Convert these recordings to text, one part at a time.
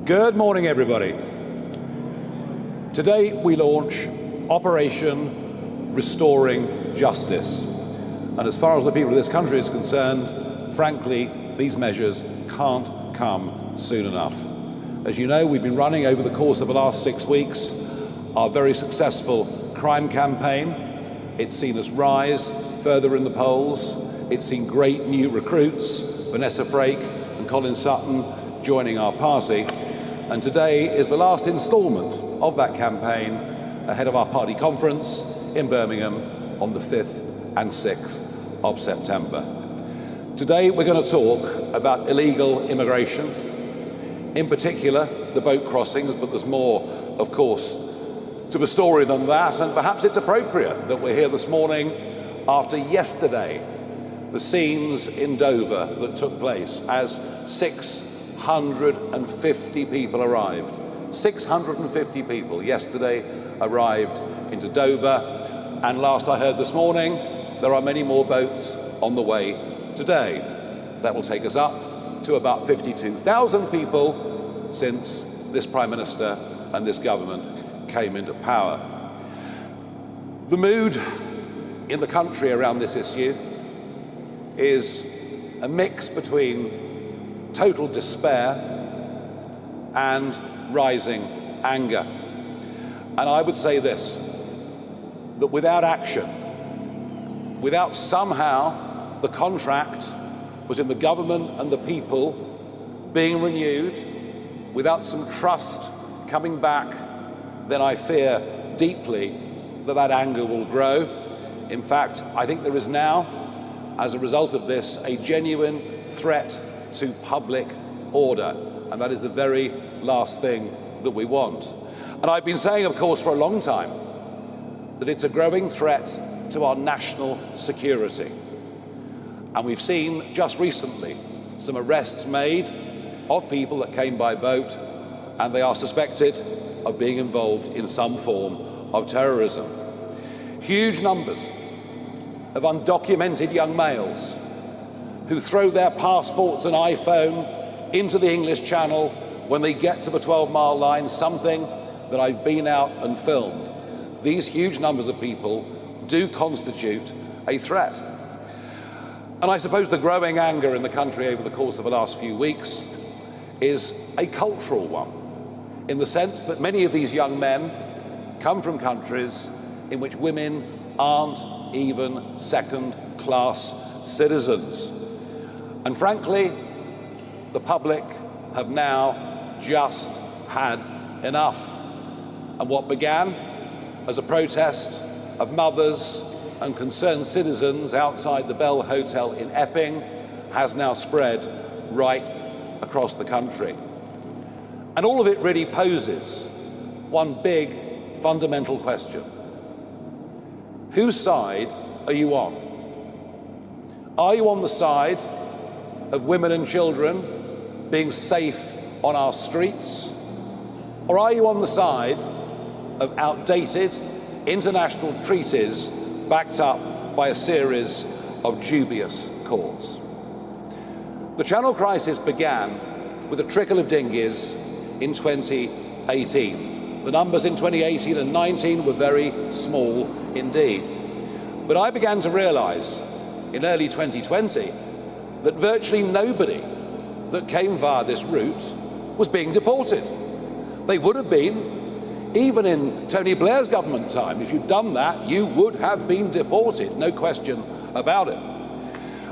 Good morning, everybody. Today we launch Operation Restoring Justice. And as far as the people of this country is concerned, frankly, these measures can't come soon enough. As you know, we've been running over the course of the last 6 weeks our very successful crime campaign. It's seen us rise further in the polls. It's seen great new recruits, Vanessa Frake and Colin Sutton, joining our party. And today is the last instalment of that campaign ahead of our party conference in Birmingham on the 5th and 6th of September. Today we're going to talk about illegal immigration, in particular the boat crossings, but there's more, of course, to the story than that, and perhaps it's appropriate that we're here this morning after yesterday, the scenes in Dover that took place as 650 people arrived. 650 people yesterday arrived into Dover, and last I heard this morning, there are many more boats on the way today. That will take us up to about 52,000 people since this Prime Minister and this government came into power. The mood in the country around this issue is a mix between total despair and rising anger. And I would say this, that without action, without somehow the contract between the government and the people being renewed, without some trust coming back, then I fear deeply that that anger will grow. In fact, I think there is now, as a result of this, a genuine threat to public order, and that is the very last thing that we want. And I've been saying, of course, for a long time that it's a growing threat to our national security. And we've seen just recently some arrests made of people that came by boat, and they are suspected of being involved in some form of terrorism. Huge numbers of undocumented young males who throw their passports and iPhone into the English Channel when they get to the 12-mile line, something that I've been out and filmed. These huge numbers of people do constitute a threat. And I suppose the growing anger in the country over the course of the last few weeks is a cultural one, in the sense that many of these young men come from countries in which women aren't even second-class citizens. And frankly, the public have now just had enough. And what began as a protest of mothers and concerned citizens outside the Bell Hotel in Epping has now spread right across the country. And all of it really poses one big fundamental question. Whose side are you on? Are you on the side of women and children being safe on our streets? Or are you on the side of outdated international treaties backed up by a series of dubious courts? The Channel crisis began with a trickle of dinghies in 2018. The numbers in 2018 and 19 were very small indeed. But I began to realize in early 2020 that virtually nobody that came via this route was being deported. They would have been, even in Tony Blair's government time. If you'd done that, you would have been deported, no question about it.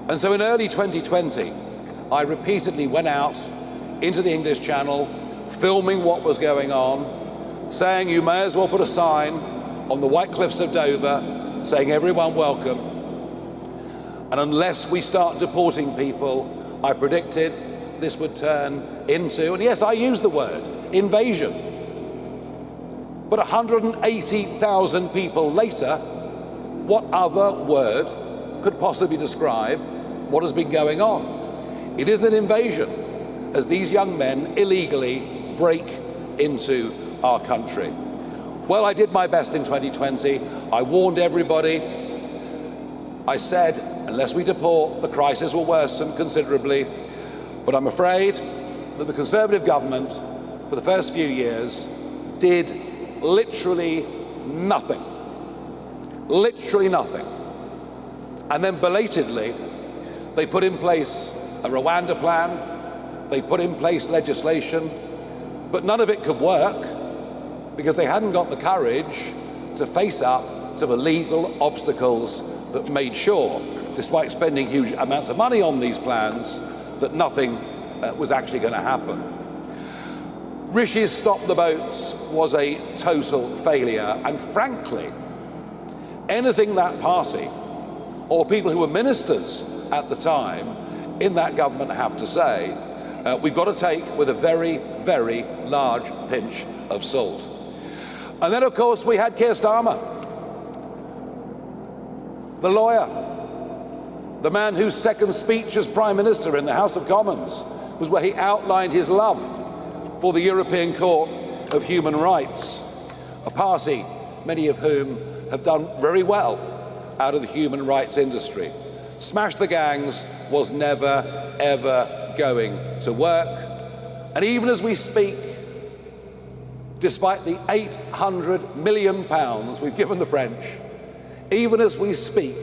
And so in early 2020, I repeatedly went out into the English Channel, filming what was going on, saying you may as well put a sign on the White Cliffs of Dover saying everyone welcome. And unless we start deporting people, I predicted this would turn into, and yes, I use the word, invasion. But 180,000 people later, what other word could possibly describe what has been going on? It is an invasion, as these young men illegally break into our country. Well, I did my best in 2020. I warned everybody. I said, unless we deport, the crisis will worsen considerably. But I'm afraid that the Conservative government for the first few years, did literally nothing. Literally nothing. And then belatedly, they put in place a Rwanda plan, they put in place legislation, but none of it could work because they hadn't got the courage to face up to the legal obstacles that made sure, despite spending huge amounts of money on these plans, that nothing was actually going to happen. Rishi's Stop the Boats was a total failure, and frankly, anything that party or people who were ministers at the time in that government have to say, we've got to take with a very, very large pinch of salt. And then, of course, we had Keir Starmer, the lawyer, the man whose second speech as Prime Minister in the House of Commons was where he outlined his love for the European Court of Human Rights, a party, many of whom have done very well out of the human rights industry. Smash the gangs was never, ever going to work. And even as we speak, despite the £800 million we've given the French, even as we speak,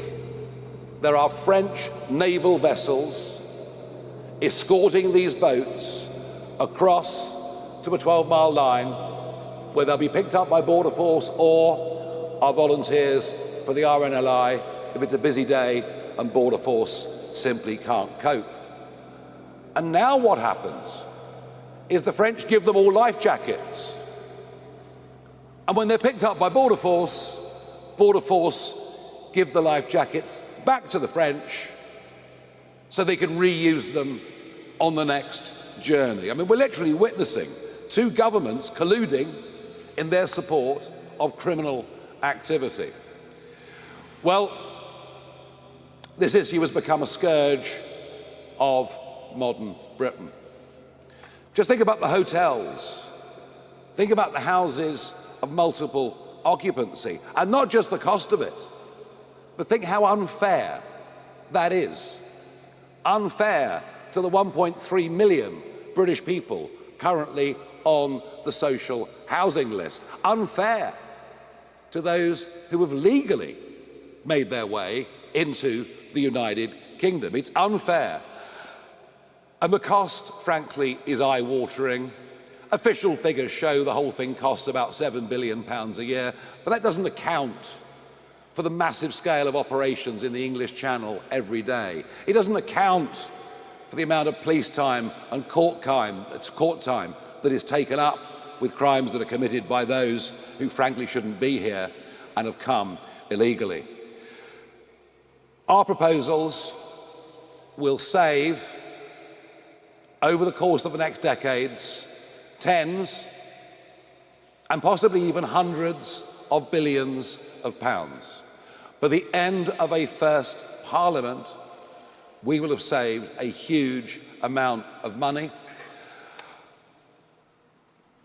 there are French naval vessels escorting these boats across to a 12-mile line where they'll be picked up by Border Force or our volunteers for the RNLI if it's a busy day and Border Force simply can't cope. And now what happens is the French give them all life jackets. And when they're picked up by Border Force give the life jackets back to the French so they can reuse them on the next journey. I mean, we're literally witnessing two governments colluding in their support of criminal activity. Well, this issue has become a scourge of modern Britain. Just think about the hotels. Think about the houses of multiple occupancy, and not just the cost of it, but think how unfair that is. Unfair to the 1.3 million British people currently on the social housing list. Unfair to those who have legally made their way into the United Kingdom. It's unfair. And the cost, frankly, is eye-watering. Official figures show the whole thing costs about £7 billion a year, but that doesn't account for the massive scale of operations in the English Channel every day. It doesn't account for the amount of police time and court time that is taken up with crimes that are committed by those who frankly shouldn't be here and have come illegally. Our proposals will save, over the course of the next decades, tens and possibly even hundreds of billions of pounds. By the end of a first Parliament, we will have saved a huge amount of money.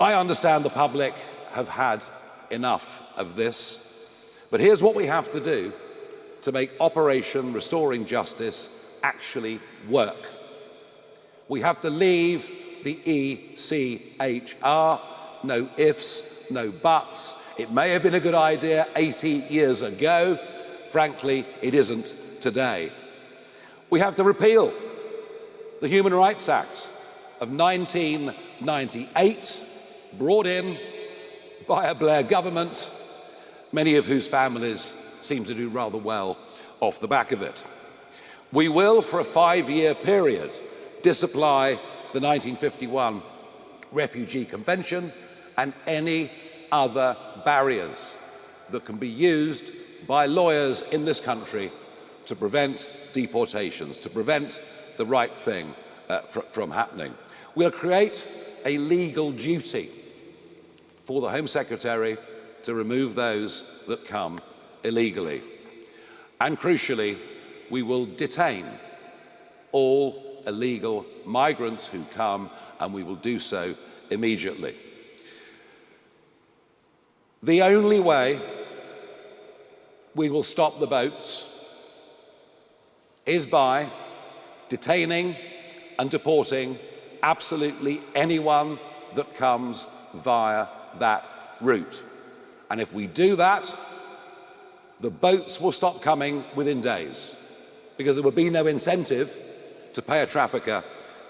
I understand the public have had enough of this, but here's what we have to do to make Operation Restoring Justice actually work. We have to leave the ECHR, no ifs, no buts. It may have been a good idea 80 years ago. Frankly, it isn't today. We have to repeal the Human Rights Act of 1998, brought in by a Blair government, many of whose families seem to do rather well off the back of it. We will, for a 5-year period, disapply the 1951 Refugee Convention and any other barriers that can be used by lawyers in this country to prevent deportations, to prevent the right thing from happening. We'll create a legal duty for the Home Secretary to remove those that come illegally. And crucially, we will detain all illegal migrants who come, and we will do so immediately. The only way we will stop the boats is by detaining and deporting absolutely anyone that comes via that route. And if we do that, the boats will stop coming within days, because there will be no incentive to pay a trafficker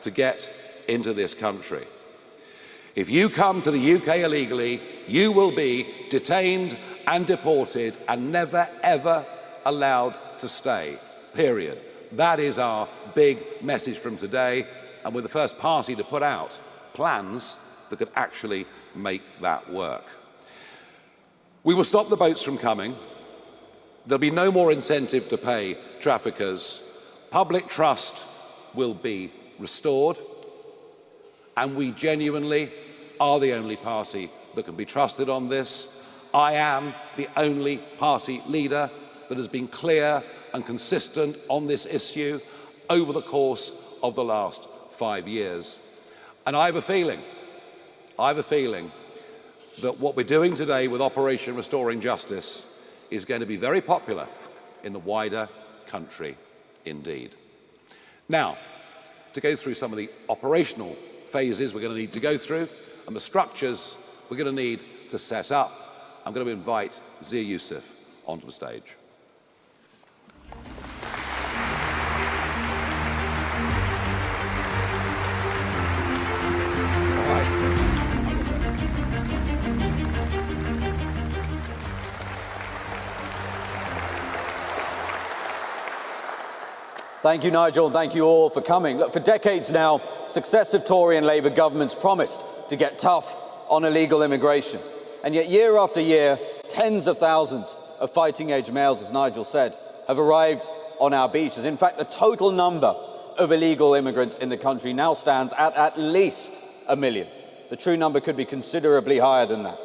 to get into this country. If you come to the UK illegally, you will be detained and deported and never, ever allowed to stay, period. That is our big message from today, and we're the first party to put out plans that could actually make that work. We will stop the boats from coming. There'll be no more incentive to pay traffickers. Public trust will be restored, and we genuinely are the only party that can be trusted on this. I am the only party leader that has been clear and consistent on this issue over the course of the last 5 years. And I have a feeling that what we're doing today with Operation Restoring Justice is going to be very popular in the wider country indeed. Now, to go through some of the operational phases we're going to need to go through and the structures we're going to need to set up, I'm going to invite Zia Yusuf onto the stage. Thank you, Nigel, and thank you all for coming. Look, for decades now, successive Tory and Labour governments promised to get tough on illegal immigration. And yet, year after year, tens of thousands of fighting-age males, as Nigel said, have arrived on our beaches. In fact, the total number of illegal immigrants in the country now stands at least 1 million. The true number could be considerably higher than that.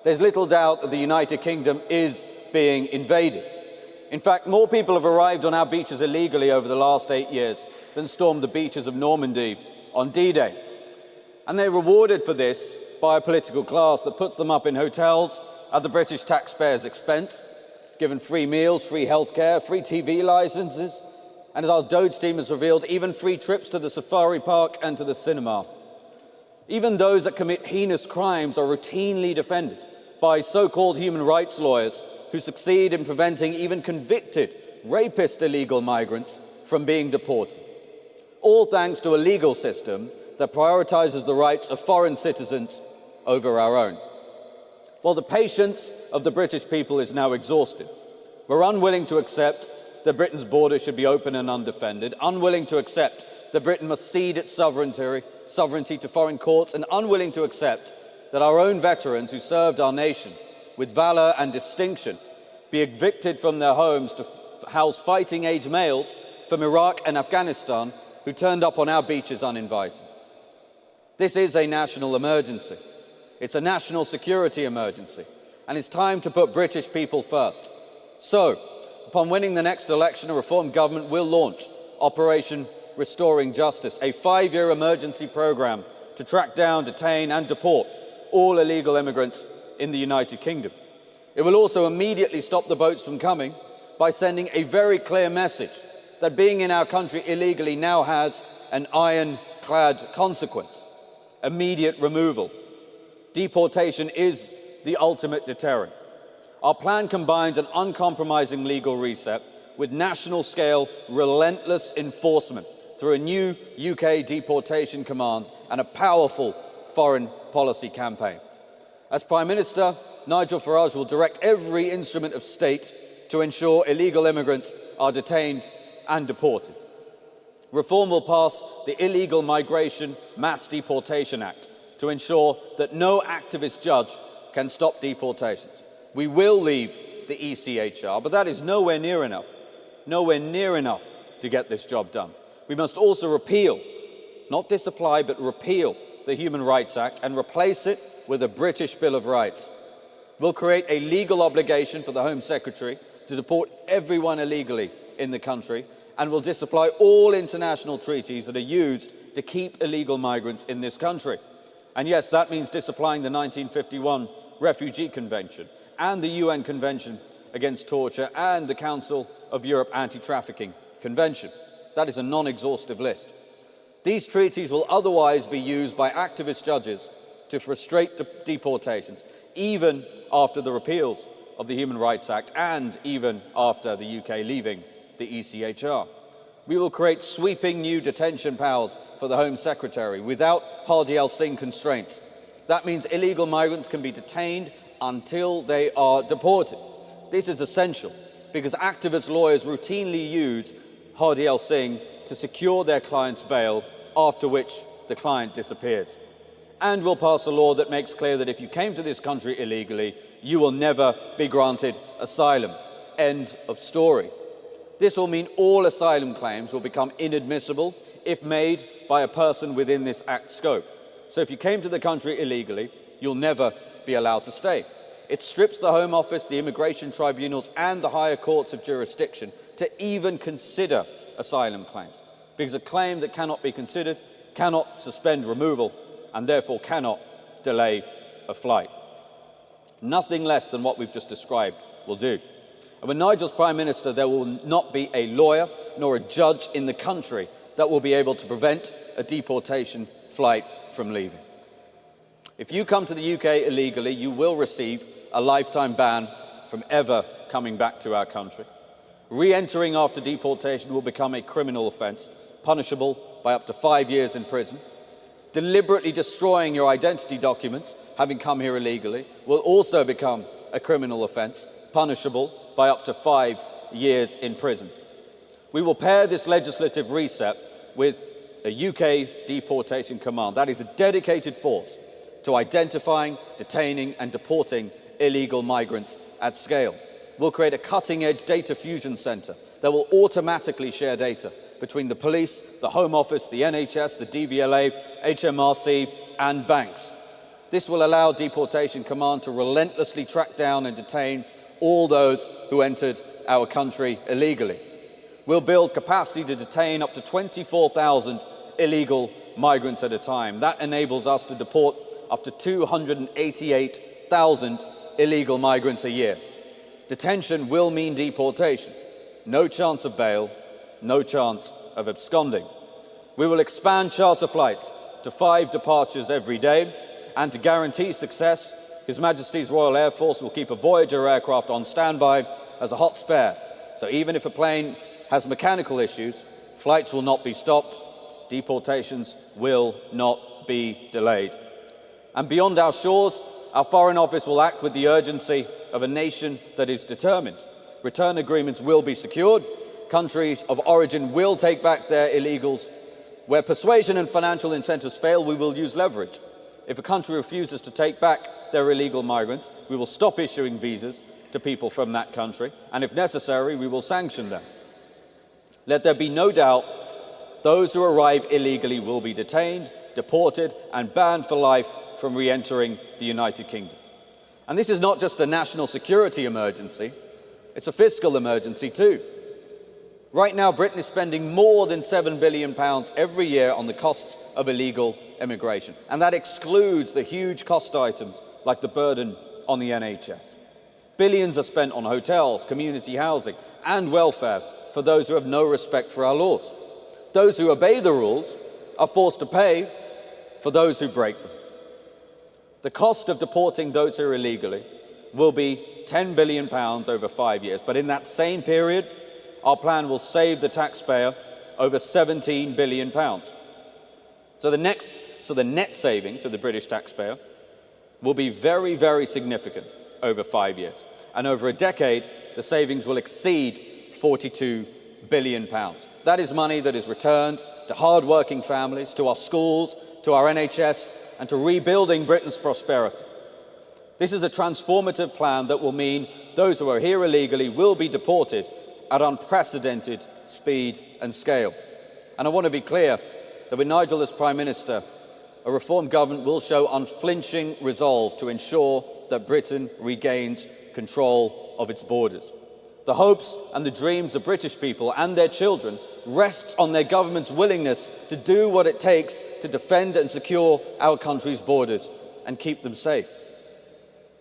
There's little doubt that the United Kingdom is being invaded. In fact, more people have arrived on our beaches illegally over the last 8 years than stormed the beaches of Normandy on D-Day. And they're rewarded for this by a political class that puts them up in hotels at the British taxpayers' expense, given free meals, free healthcare, free TV licenses, and as our Doge team has revealed, even free trips to the safari park and to the cinema. Even those that commit heinous crimes are routinely defended by so-called human rights lawyers who succeed in preventing even convicted rapist illegal migrants from being deported. All thanks to a legal system that prioritises the rights of foreign citizens over our own. Well, the patience of the British people is now exhausted. We're unwilling to accept that Britain's border should be open and undefended, unwilling to accept that Britain must cede its sovereignty to foreign courts, and unwilling to accept that our own veterans who served our nation with valour and distinction be evicted from their homes to house fighting-age males from Iraq and Afghanistan who turned up on our beaches uninvited. This is a national emergency. It's a national security emergency, and it's time to put British people first. So, upon winning the next election, a reformed government will launch Operation Restoring Justice, a 5-year emergency programme to track down, detain and deport all illegal immigrants in the United Kingdom. It will also immediately stop the boats from coming by sending a very clear message that being in our country illegally now has an ironclad consequence: immediate removal. Deportation is the ultimate deterrent. Our plan combines an uncompromising legal reset with national-scale, relentless enforcement through a new UK deportation command and a powerful foreign policy campaign. As Prime Minister, Nigel Farage will direct every instrument of state to ensure illegal immigrants are detained and deported. Reform will pass the Illegal Migration Mass Deportation Act to ensure that no activist judge can stop deportations. We will leave the ECHR, but that is nowhere near enough to get this job done. We must also repeal, not disapply, but repeal the Human Rights Act and replace it with a British Bill of Rights. We'll create a legal obligation for the Home Secretary to deport everyone illegally in the country, and will disapply all international treaties that are used to keep illegal migrants in this country. And yes, that means disapplying the 1951 Refugee Convention and the UN Convention Against Torture and the Council of Europe Anti-Trafficking Convention. That is a non-exhaustive list. These treaties will otherwise be used by activist judges to frustrate deportations, even after the repeals of the Human Rights Act and even after the UK leaving the ECHR. We will create sweeping new detention powers for the Home Secretary without Hardy Singh constraints. That means illegal migrants can be detained until they are deported. This is essential because activist lawyers routinely use Hardy Singh to secure their client's bail, after which the client disappears. And we'll pass a law that makes clear that if you came to this country illegally, you will never be granted asylum. End of story. This will mean all asylum claims will become inadmissible if made by a person within this Act's scope. So if you came to the country illegally, you'll never be allowed to stay. It strips the Home Office, the immigration tribunals and the higher courts of jurisdiction to even consider asylum claims, because a claim that cannot be considered cannot suspend removal and therefore cannot delay a flight. Nothing less than what we've just described will do. And when Nigel's Prime Minister, there will not be a lawyer nor a judge in the country that will be able to prevent a deportation flight from leaving. If you come to the UK illegally, you will receive a lifetime ban from ever coming back to our country. Re-entering after deportation will become a criminal offence, punishable by up to 5 years in prison. Deliberately destroying your identity documents, having come here illegally, will also become a criminal offence, punishable by up to 5 years in prison. We will pair this legislative reset with a UK deportation command. That is a dedicated force to identifying, detaining and deporting illegal migrants at scale. We'll create a cutting-edge data fusion centre that will automatically share data between the police, the Home Office, the NHS, the DVLA, HMRC and banks. This will allow Deportation Command to relentlessly track down and detain all those who entered our country illegally. We'll build capacity to detain up to 24,000 illegal migrants at a time. That enables us to deport up to 288,000 illegal migrants a year. Detention will mean deportation. No chance of bail, no chance of absconding. We will expand charter flights to 5 departures every day, and to guarantee success, His Majesty's Royal Air Force will keep a Voyager aircraft on standby as a hot spare. So even if a plane has mechanical issues, flights will not be stopped, deportations will not be delayed. And beyond our shores, our Foreign Office will act with the urgency of a nation that is determined. Return agreements will be secured. Countries of origin will take back their illegals. Where persuasion and financial incentives fail, we will use leverage. If a country refuses to take back their illegal migrants, we will stop issuing visas to people from that country, and if necessary, we will sanction them. Let there be no doubt, those who arrive illegally will be detained, deported, and banned for life from re-entering the United Kingdom. And this is not just a national security emergency, it's a fiscal emergency too. Right now, Britain is spending more than £7 billion every year on the costs of illegal immigration, and that excludes the huge cost items like the burden on the NHS. Billions are spent on hotels, community housing, and welfare for those who have no respect for our laws. Those who obey the rules are forced to pay for those who break them. The cost of deporting those who are illegally will be £10 billion over 5 years, but in that same period, our plan will save the taxpayer over £17 billion. So the net saving to the British taxpayer will be very, very significant over 5 years. And over a decade, the savings will exceed £42 billion. That is money that is returned to hard-working families, to our schools, to our NHS, and to rebuilding Britain's prosperity. This is a transformative plan that will mean those who are here illegally will be deported at unprecedented speed and scale. And I want to be clear that with Nigel as Prime Minister, a reformed government will show unflinching resolve to ensure that Britain regains control of its borders. The hopes and the dreams of British people and their children rests on their government's willingness to do what it takes to defend and secure our country's borders and keep them safe.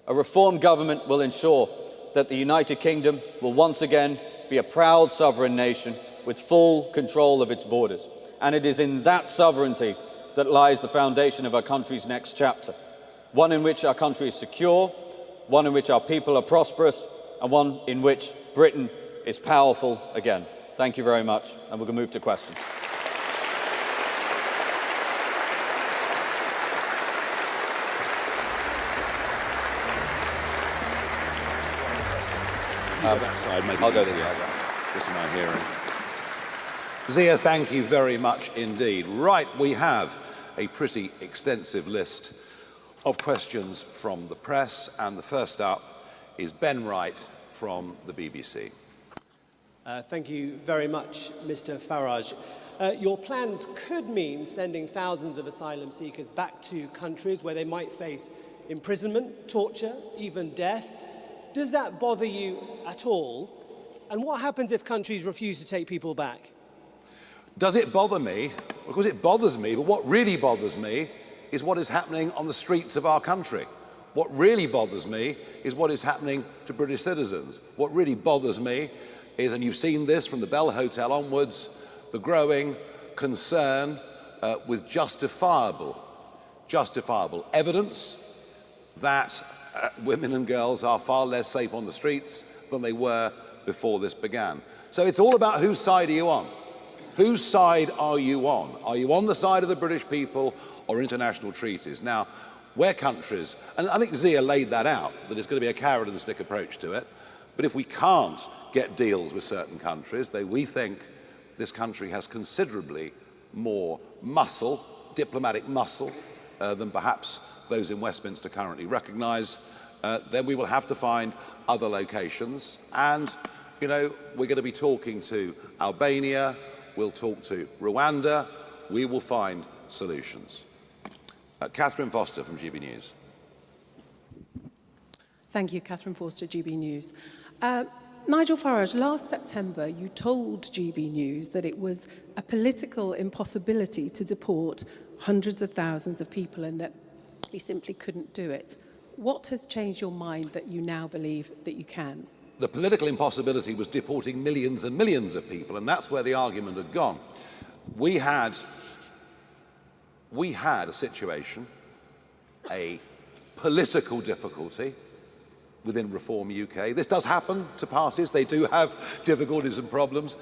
A reformed government will ensure that the United Kingdom will once again be a proud sovereign nation with full control of its borders. And it is in that sovereignty that lies the foundation of our country's next chapter. one in which our country is secure, one in which our people are prosperous, and one in which Britain is powerful again. Thank you very much, and we're going to move to questions. That side, maybe I'll go this way. This is my hearing. Zia, thank you very much indeed. Right, we have a pretty extensive list of questions from the press, and the first up is Ben Wright from the BBC. Thank you very much, Mr. Farage. Your plans could mean sending thousands of asylum seekers back to countries where they might face imprisonment, torture, even death. Does that bother you at all? And what happens if countries refuse to take people back? Does it bother me? Of course it bothers me, but what really bothers me is what is happening on the streets of our country. What really bothers me is what is happening to British citizens. What really bothers me is, and you've seen this from the Bell Hotel onwards, the growing concern with justifiable evidence that women and girls are far less safe on the streets than they were before this began. So it's all about whose side are you on? Whose side are you on? Are you on the side of the British people or international treaties? Now, where countries, and I think Zia laid that out, that it's going to be a carrot and stick approach to it, but if we can't get deals with certain countries, then we think this country has considerably more muscle, diplomatic muscle, than perhaps those in Westminster currently recognise, then we will have to find other locations. And, you know, we're going to be talking to Albania, we'll talk to Rwanda, we will find solutions. Catherine Foster from GB News. Thank you, Catherine Foster, GB News. Nigel Farage, last September you told GB News that it was a political impossibility to deport hundreds of thousands of people and that you simply couldn't do it. What has changed your mind that you now believe that you can? The political impossibility was deporting millions and millions of people, and that's where the argument had gone. We had a situation, a political difficulty within Reform UK. This does happen to parties. They do have difficulties and problems.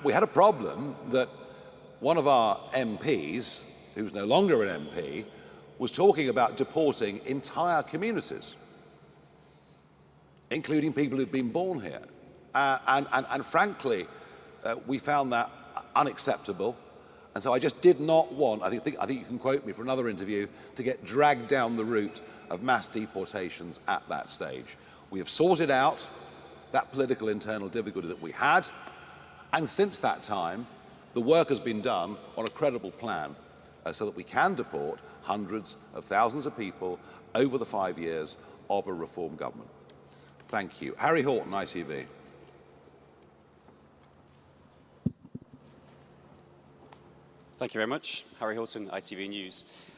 We had a problem that one of our MPs, who's no longer an MP, was talking about deporting entire communities, including people who've been born here. And frankly, we found that unacceptable. And so I just did not want, I think you can quote me for another interview, to get dragged down the route of mass deportations at that stage. We have sorted out that political internal difficulty that we had, and since that time, the work has been done on a credible plan so that we can deport hundreds of thousands of people over the 5 years of a Reform government. Thank you. Harry Horton, ITV. Thank you very much. Harry Horton, ITV News.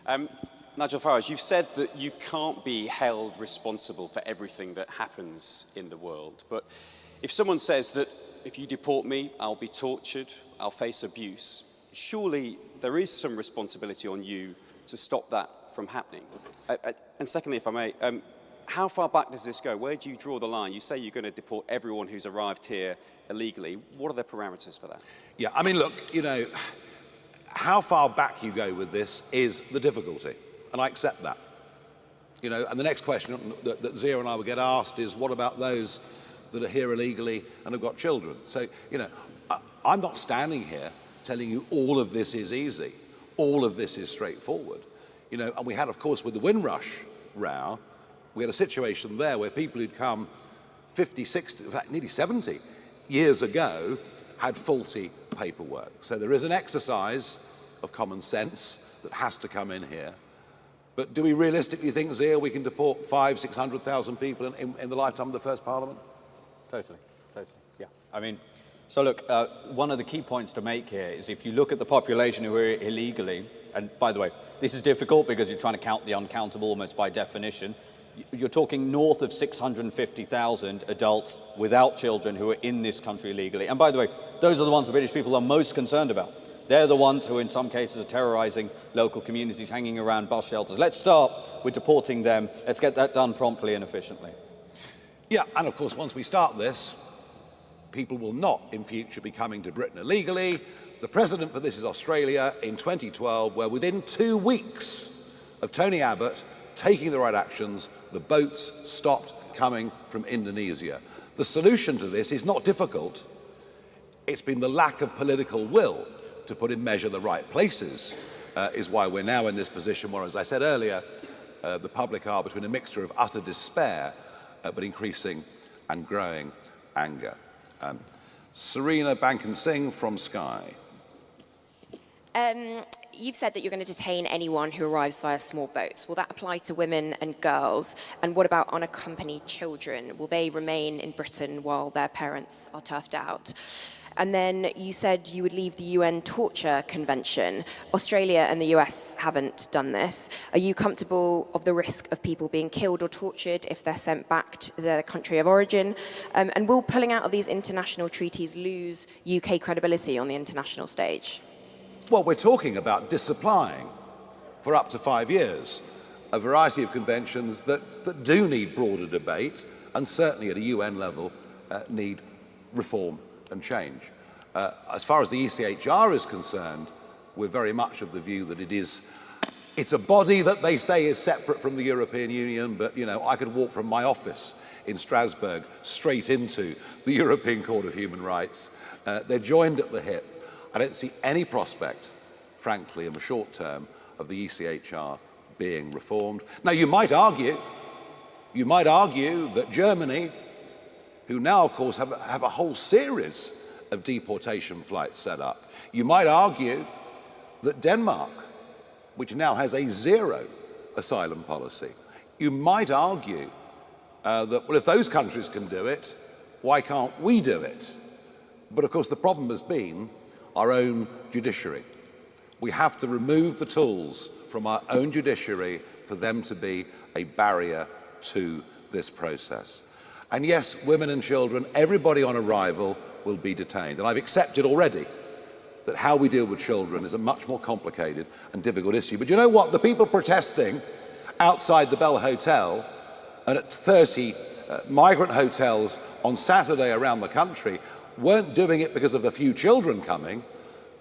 Nigel Farage, you've said that you can't be held responsible for everything that happens in the world. But if someone says that if you deport me, I'll be tortured, I'll face abuse, surely there is some responsibility on you to stop that from happening. And secondly, if I may, how far back does this go? Where do you draw the line? You say you're going to deport everyone who's arrived here illegally. What are the parameters for that? Yeah, I mean, look, you know, how far back you go with this is the difficulty, and I accept that. You know, and the next question that Zia and I will get asked is, what about those that are here illegally and have got children? So, you know, I'm not standing here telling you all of this is easy, all of this is straightforward. You know, and we had, of course, with the Windrush row, we had a situation there where people who'd come 50, 60, in fact, nearly 70 years ago had faulty paperwork. So there is an exercise of common sense that has to come in here. But do we realistically think, Zia, we can deport 500,000, 600,000 people in the lifetime of the first Parliament? Totally, yeah. I mean, so look, one of the key points to make here is if you look at the population who are illegally, and by the way, this is difficult because you're trying to count the uncountable almost by definition. You're talking north of 650,000 adults without children who are in this country illegally. And by the way, those are the ones the British people are most concerned about. They're the ones who in some cases are terrorizing local communities, hanging around bus shelters. Let's start with deporting them. Let's get that done promptly and efficiently. Yeah, and of course, once we start this, people will not in future be coming to Britain illegally. The precedent for this is Australia in 2012, where within 2 weeks of Tony Abbott taking the right actions, the boats stopped coming from Indonesia. The solution to this is not difficult. It's been the lack of political will to put in measure the right places is why we're now in this position where, as I said earlier, the public are between a mixture of utter despair but increasing and growing anger. Serena Bankin-Singh from Sky. You've said that you're going to detain anyone who arrives via small boats. Will that apply to women and girls? And what about unaccompanied children? Will they remain in Britain while their parents are turfed out? And then you said you would leave the UN Torture Convention. Australia and the US haven't done this. Are you comfortable of the risk of people being killed or tortured if they're sent back to their country of origin? And will pulling out of these international treaties lose UK credibility on the international stage? Well, we're talking about disapplying for up to 5 years a variety of conventions that do need broader debate and certainly at a UN level need reform and change. As far as the ECHR is concerned, we're very much of the view that it's a body that they say is separate from the European Union, but you know, I could walk from my office in Strasbourg straight into the European Court of Human Rights. They're joined at the hip. I don't see any prospect, frankly, in the short term, of the ECHR being reformed. Now, you might argue that Germany, who now, of course, have a whole series of deportation flights set up. You might argue that Denmark, which now has a zero asylum policy, you might argue that, well, if those countries can do it, why can't we do it? But, of course, the problem has been our own judiciary. We have to remove the tools from our own judiciary for them to be a barrier to this process. And yes, women and children, everybody on arrival will be detained. And I've accepted already that how we deal with children is a much more complicated and difficult issue. But you know what? The people protesting outside the Bell Hotel and at 30 migrant hotels on Saturday around the country weren't doing it because of a few children coming.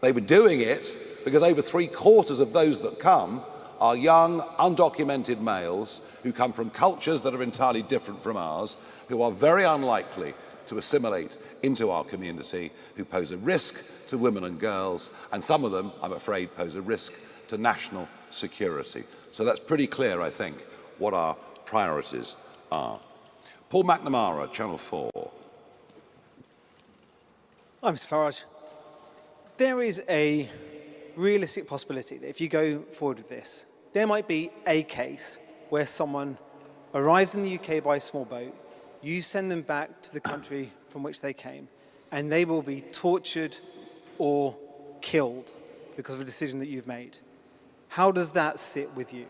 They were doing it because over 3/4 of those that come are young, undocumented males who come from cultures that are entirely different from ours, who are very unlikely to assimilate into our community, who pose a risk to women and girls, and some of them, I'm afraid, pose a risk to national security. So that's pretty clear, I think, what our priorities are. Paul McNamara, Channel 4. Hi, Mr. Farage. There is a realistic possibility that if you go forward with this, there might be a case where someone arrives in the UK by a small boat, you send them back to the country from which they came, and they will be tortured or killed because of a decision that you've made. How does that sit with you?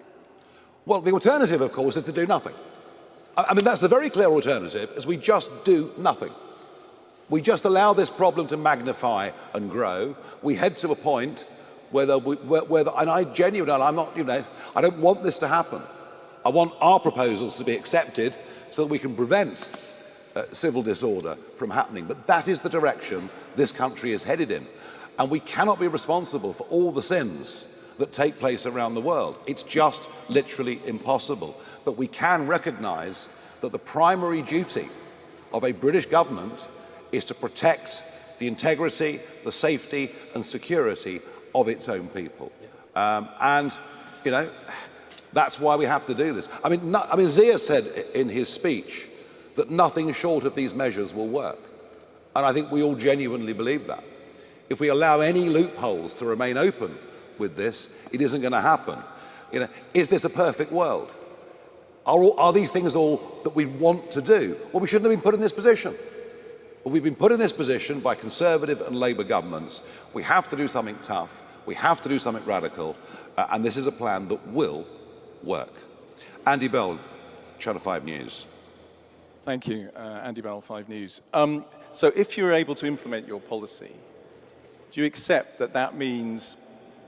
Well, the alternative, of course, is to do nothing. I mean, that's the very clear alternative, is we just do nothing. We just allow this problem to magnify and grow. We head to a point where and I genuinely, I'm not, I don't want this to happen. I want our proposals to be accepted so that we can prevent civil disorder from happening. But that is the direction this country is headed in. And we cannot be responsible for all the sins that take place around the world. It's just literally impossible. But we can recognise that the primary duty of a British government is to protect the integrity, the safety and security of its own people. That's why we have to do this. I mean, Zia said in his speech that nothing short of these measures will work. And I think we all genuinely believe that. If we allow any loopholes to remain open with this, it isn't going to happen. Is this a perfect world? Are these things all that we want to do? Well, we shouldn't have been put in this position. Well, we've been put in this position by Conservative and Labour governments. We have to do something tough. We have to do something radical. And this is a plan that will work. Andy Bell, Channel 5 News. Thank you, Andy Bell, 5 News. So if you're able to implement your policy, Do you accept that that means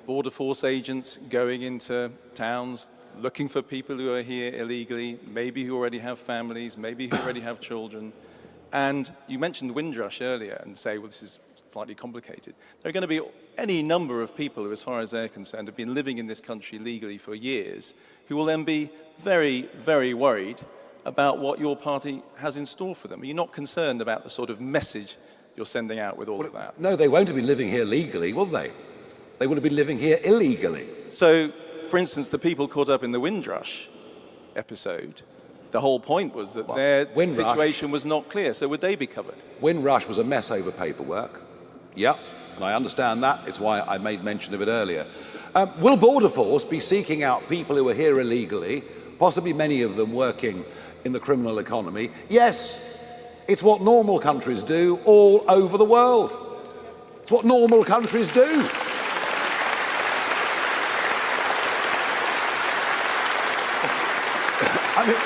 border force agents going into towns, looking for people who are here illegally, maybe who already have families, maybe who already have children? And you mentioned Windrush earlier and say, well, this is slightly complicated. There are going to be any number of people who, as far as they're concerned, have been living in this country legally for years, who will then be very, very worried about what your party has in store for them. Are you not concerned about the sort of message you're sending out with all of that? No, they won't have been living here legally, will they? They would have been living here illegally. So, for instance, the people caught up in the Windrush episode, the whole point was that their situation was not clear. So would they be covered? Windrush was a mess over paperwork. Yep, and I understand that. It's why I made mention of it earlier. Will Border Force be seeking out people who are here illegally, possibly many of them working in the criminal economy? Yes, it's what normal countries do all over the world. It's what normal countries do. I mean,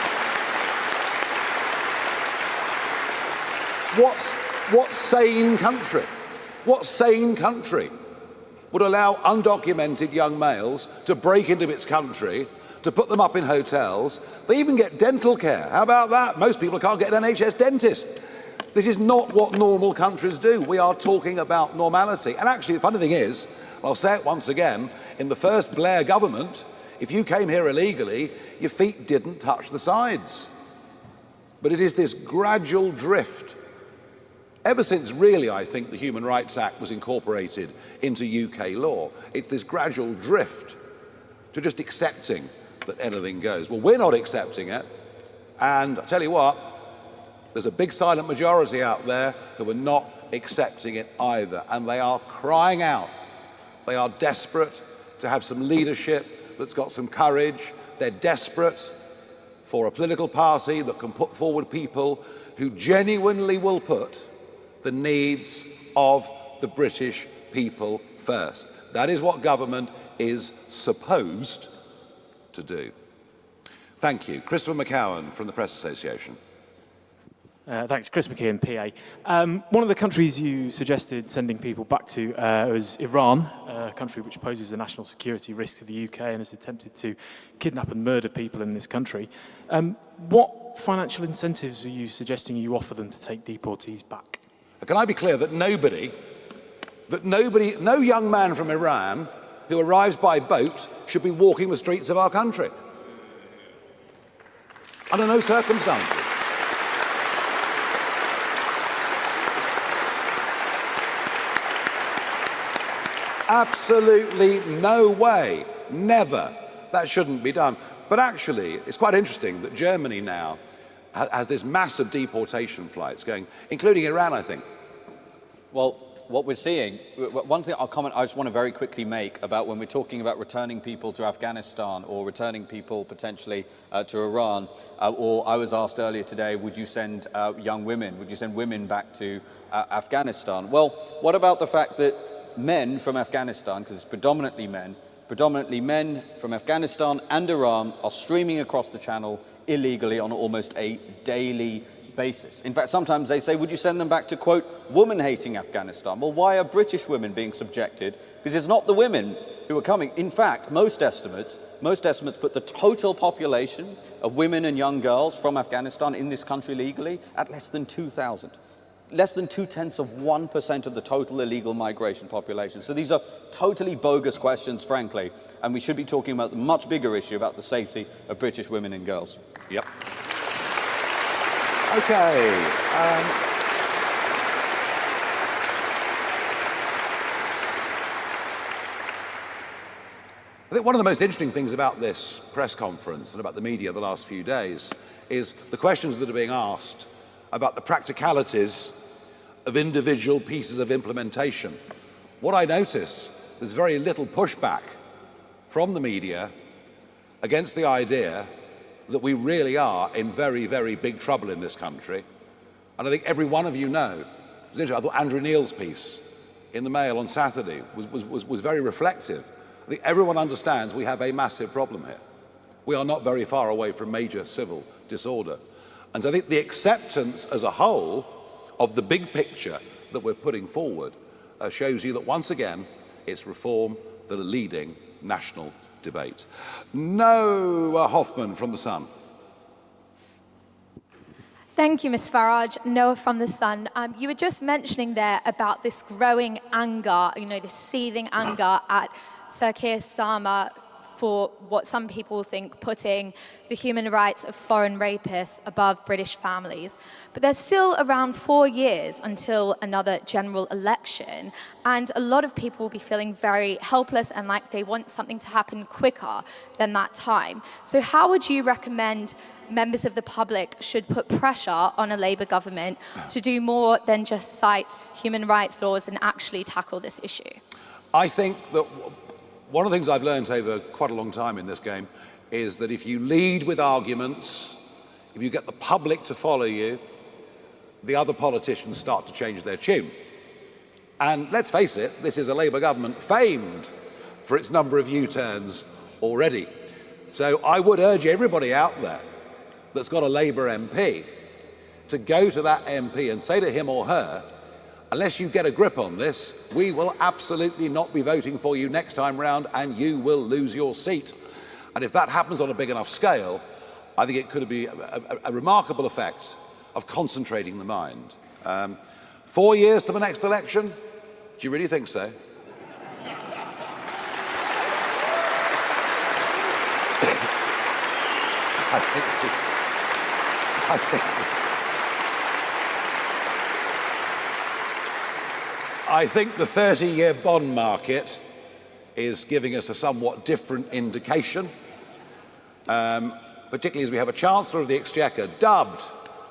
what sane country? What sane country would allow undocumented young males to break into its country, to put them up in hotels? They even get dental care. How about that? Most people can't get an NHS dentist. This is not what normal countries do. We are talking about normality. And actually, the funny thing is, I'll say it once again, in the first Blair government, if you came here illegally, your feet didn't touch the sides. But it is this gradual drift. Ever since, really, I think the Human Rights Act was incorporated into UK law, it's this gradual drift to just accepting that anything goes. Well, we're not accepting it. And I tell you what, there's a big silent majority out there who are not accepting it either. And they are crying out. They are desperate to have some leadership that's got some courage. They're desperate for a political party that can put forward people who genuinely will put the needs of the British people first. That is what government is supposed to do. Thank you. Christopher McCowan from the Press Association. Thanks. Chris McKeon, PA. One of the countries you suggested sending people back to was Iran, a country which poses a national security risk to the UK and has attempted to kidnap and murder people in this country. What financial incentives are you suggesting you offer them to take deportees back? Can I be clear that no young man from Iran who arrives by boat should be walking the streets of our country? Under no circumstances. Absolutely no way, never. That shouldn't be done. But actually, it's quite interesting that Germany now has this massive deportation flights going, including Iran, I think. Well, what we're seeing, one thing I just want to very quickly make about when we're talking about returning people to Afghanistan or returning people potentially to Iran, or I was asked earlier today, would you send young women, would you send women back to Afghanistan? Well, what about the fact that men from Afghanistan, because it's predominantly men from Afghanistan and Iran are streaming across the channel illegally on almost a daily basis. In fact, sometimes they say, would you send them back to, quote, woman-hating Afghanistan? Well, why are British women being subjected? Because it's not the women who are coming. In fact, most estimates put the total population of women and young girls from Afghanistan in this country legally at less than 2,000. Less than 0.2% of the total illegal migration population. So these are totally bogus questions, frankly, and we should be talking about the much bigger issue about the safety of British women and girls. Yep. Okay. I think one of the most interesting things about this press conference and about the media the last few days is the questions that are being asked about the practicalities of individual pieces of implementation. What I notice, there's very little pushback from the media against the idea that we really are in very, very big trouble in this country. And I think every one of you know. It was interesting. I thought Andrew Neil's piece in the Mail on Saturday was very reflective. I think everyone understands we have a massive problem here. We are not very far away from major civil disorder. And so I think the acceptance as a whole of the big picture that we're putting forward shows you that once again, it's reform that are leading national debate. Noah Hoffman from The Sun. Thank you, Ms. Farage. Noah from The Sun. You were just mentioning there about this growing anger, this seething anger at Sir Keir Starmer for what some people think putting the human rights of foreign rapists above British families. But there's still around 4 years until another general election, and a lot of people will be feeling very helpless and like they want something to happen quicker than that time. So how would you recommend members of the public should put pressure on a Labour government to do more than just cite human rights laws and actually tackle this issue? I think that one of the things I've learned over quite a long time in this game is that if you lead with arguments, if you get the public to follow you, the other politicians start to change their tune. And let's face it, this is a Labour government famed for its number of U-turns already. So I would urge everybody out there that's got a Labour MP to go to that MP and say to him or her, unless you get a grip on this, we will absolutely not be voting for you next time round and you will lose your seat. And if that happens on a big enough scale, I think it could be a remarkable effect of concentrating the mind. 4 years to the next election? Do you really think so? I think the 30-year bond market is giving us a somewhat different indication, particularly as we have a Chancellor of the Exchequer dubbed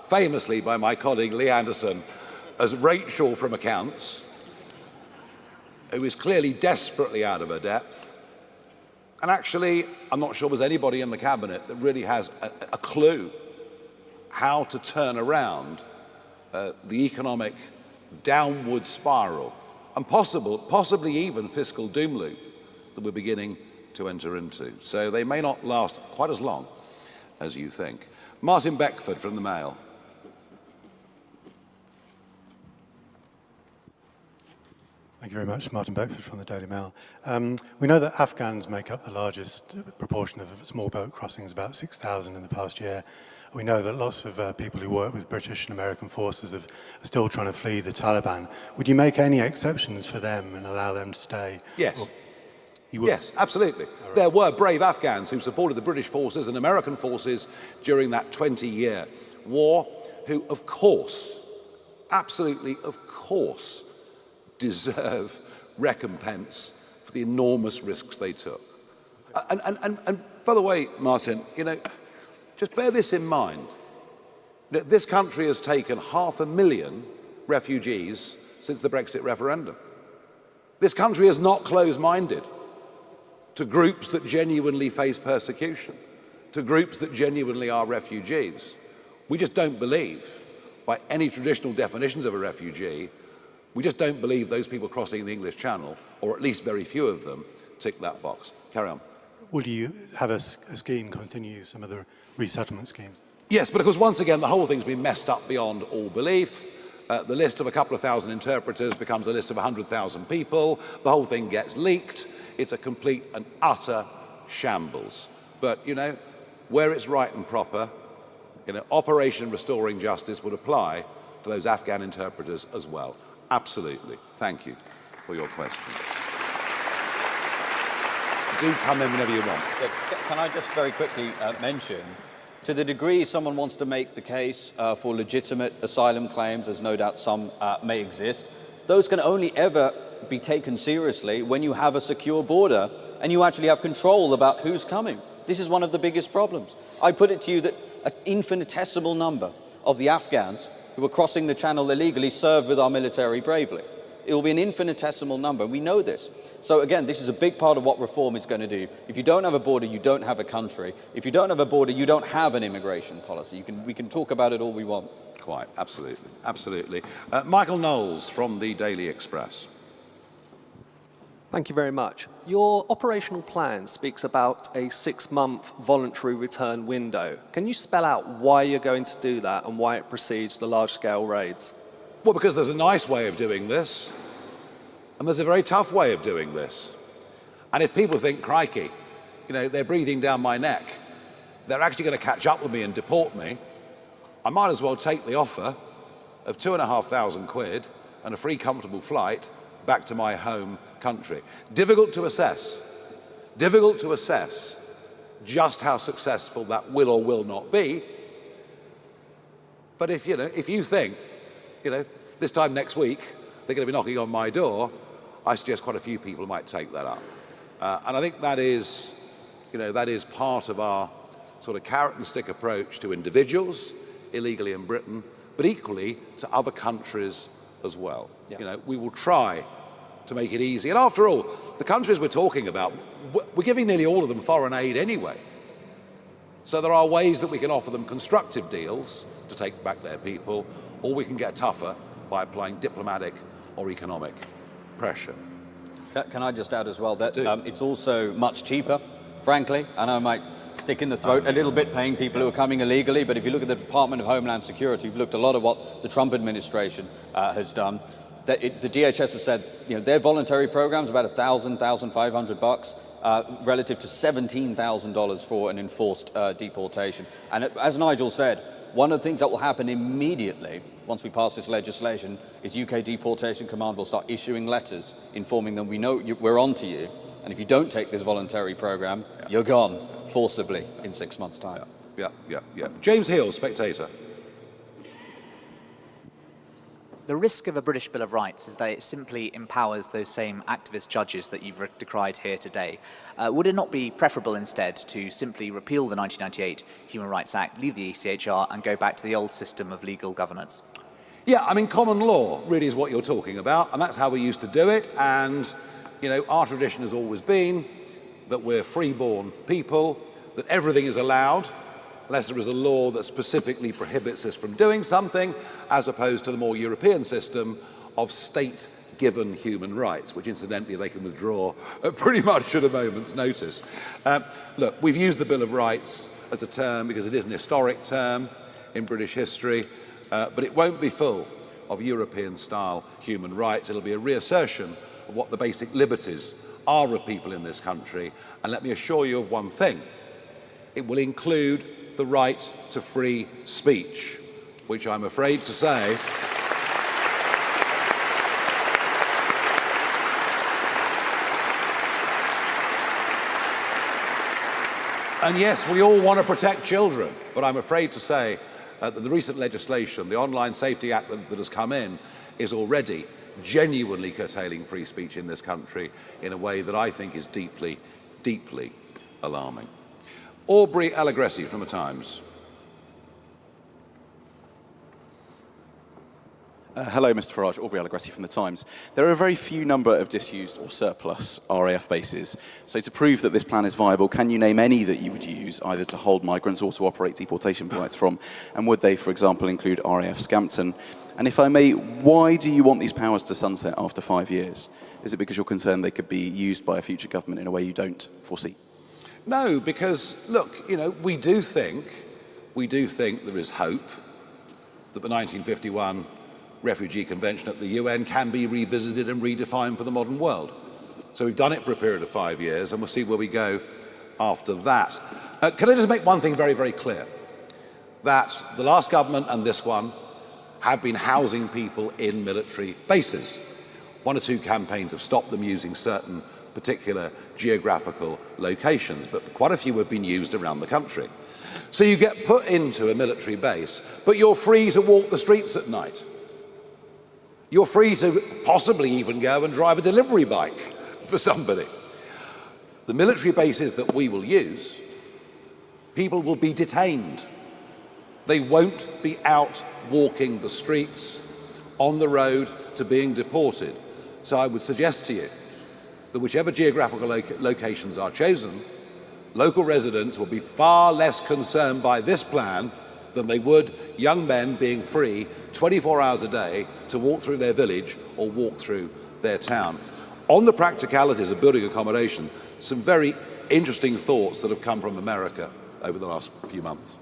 famously by my colleague Lee Anderson as Rachel from accounts, who is clearly desperately out of her depth. And actually, I'm not sure there's anybody in the cabinet that really has a clue how to turn around the economic downward spiral and possibly even fiscal doom loop that we're beginning to enter into. So they may not last quite as long as you think. Martin Beckford from the Mail. Thank you very much. Martin Beckford from the Daily Mail. We know that Afghans make up the largest proportion of small boat crossings, about 6,000 in the past year. We know that lots of people who work with British and American forces are still trying to flee the Taliban. Would you make any exceptions for them and allow them to stay? Yes. Yes, absolutely. Right. There were brave Afghans who supported the British forces and American forces during that 20-year war, who, of course, absolutely, of course, deserve recompense for the enormous risks they took. And by the way, Martin, just bear this in mind. This country has taken 500,000 refugees since the Brexit referendum. This country is not closed-minded to groups that genuinely face persecution, to groups that genuinely are refugees. We just don't believe, by any traditional definitions of a refugee, we just don't believe those people crossing the English Channel, or at least very few of them, tick that box. Carry on. Will you have a scheme continue some of the resettlement schemes? Yes, but of course, once again, the whole thing's been messed up beyond all belief. The list of a couple of thousand interpreters becomes a list of 100,000 people. The whole thing gets leaked. It's a complete and utter shambles. But, where it's right and proper, Operation Restoring Justice would apply to those Afghan interpreters as well. Absolutely. Thank you for your question. Do come in whenever you want. Can I just very quickly mention, to the degree someone wants to make the case for legitimate asylum claims, as no doubt some may exist, those can only ever be taken seriously when you have a secure border and you actually have control about who's coming. This is one of the biggest problems. I put it to you that an infinitesimal number of the Afghans who are crossing the Channel illegally served with our military bravely. It will be an infinitesimal number. We know this. So again, this is a big part of what reform is going to do. If you don't have a border, you don't have a country. If you don't have a border, you don't have an immigration policy. We can talk about it all we want. Quite, absolutely, absolutely. Michael Knowles from the Daily Express. Thank you very much. Your operational plan speaks about a 6-month voluntary return window. Can you spell out why you're going to do that and why it precedes the large-scale raids? Well, because there's a nice way of doing this. And there's a very tough way of doing this. And if people think, crikey, you know, they're breathing down my neck, they're actually going to catch up with me and deport me, I might as well take the offer of £2,500 and a free, comfortable flight back to my home country. Difficult to assess just how successful that will or will not be. But if you think, this time next week, they're going to be knocking on my door, I suggest quite a few people might take that up. And I think that is part of our sort of carrot and stick approach to individuals illegally in Britain, but equally to other countries as well. Yeah. We will try to make it easy. And after all, the countries we're talking about, we're giving nearly all of them foreign aid anyway. So there are ways that we can offer them constructive deals to take back their people, or we can get tougher by applying diplomatic or economic pressure. Can I just add as well that it's also much cheaper, frankly. I know I might stick in the throat a little bit paying people who are coming illegally, but if you look at the Department of Homeland Security, we've looked a lot at what the Trump administration has done. The DHS have said, their voluntary programs about $1,000, $1,500 relative to $17,000 for an enforced deportation. And as Nigel said, one of the things that will happen immediately once we pass this legislation is UK Deportation Command will start issuing letters informing them, we know we're on to you, and if you don't take this voluntary program, you're gone forcibly in 6 months' time. Yeah. James Hill, Spectator. The risk of a British Bill of Rights is that it simply empowers those same activist judges that you've decried here today. Would it not be preferable instead to simply repeal the 1998 Human Rights Act, leave the ECHR and go back to the old system of legal governance? Yeah, I mean, common law really is what you're talking about, and that's how we used to do it. And, our tradition has always been that we're free-born people, that everything is allowed, unless there is a law that specifically prohibits us from doing something, as opposed to the more European system of state-given human rights, which incidentally they can withdraw pretty much at a moment's notice. Look, we've used the Bill of Rights as a term because it is an historic term in British history, but it won't be full of European-style human rights. It'll be a reassertion of what the basic liberties are of people in this country. And let me assure you of one thing. It will include the right to free speech, which I'm afraid to say and yes, we all want to protect children, but I'm afraid to say that the recent legislation, the Online Safety Act that has come in, is already genuinely curtailing free speech in this country in a way that I think is deeply, deeply alarming. Aubrey Allegressi from The Times. Hello, Mr. Farage. Aubrey Allegressi from The Times. There are a very few number of disused or surplus RAF bases. So to prove that this plan is viable, can you name any that you would use, either to hold migrants or to operate deportation flights from? And would they, for example, include RAF Scampton? And if I may, why do you want these powers to sunset after 5 years? Is it because you're concerned they could be used by a future government in a way you don't foresee? No, because, look, we do think there is hope that the 1951 Refugee Convention at the UN can be revisited and redefined for the modern world. So we've done it for a period of 5 years, and we'll see where we go after that. Can I just make one thing very, very clear? That the last government and this one have been housing people in military bases. 1 or 2 campaigns have stopped them using certain particular geographical locations, but quite a few have been used around the country. So you get put into a military base, but you're free to walk the streets at night. You're free to possibly even go and drive a delivery bike for somebody. The military bases that we will use, people will be detained. They won't be out walking the streets on the road to being deported. So I would suggest to you that whichever geographical locations are chosen, local residents will be far less concerned by this plan than they would young men being free 24 hours a day to walk through their village or walk through their town. On the practicalities of building accommodation, some very interesting thoughts that have come from America over the last few months.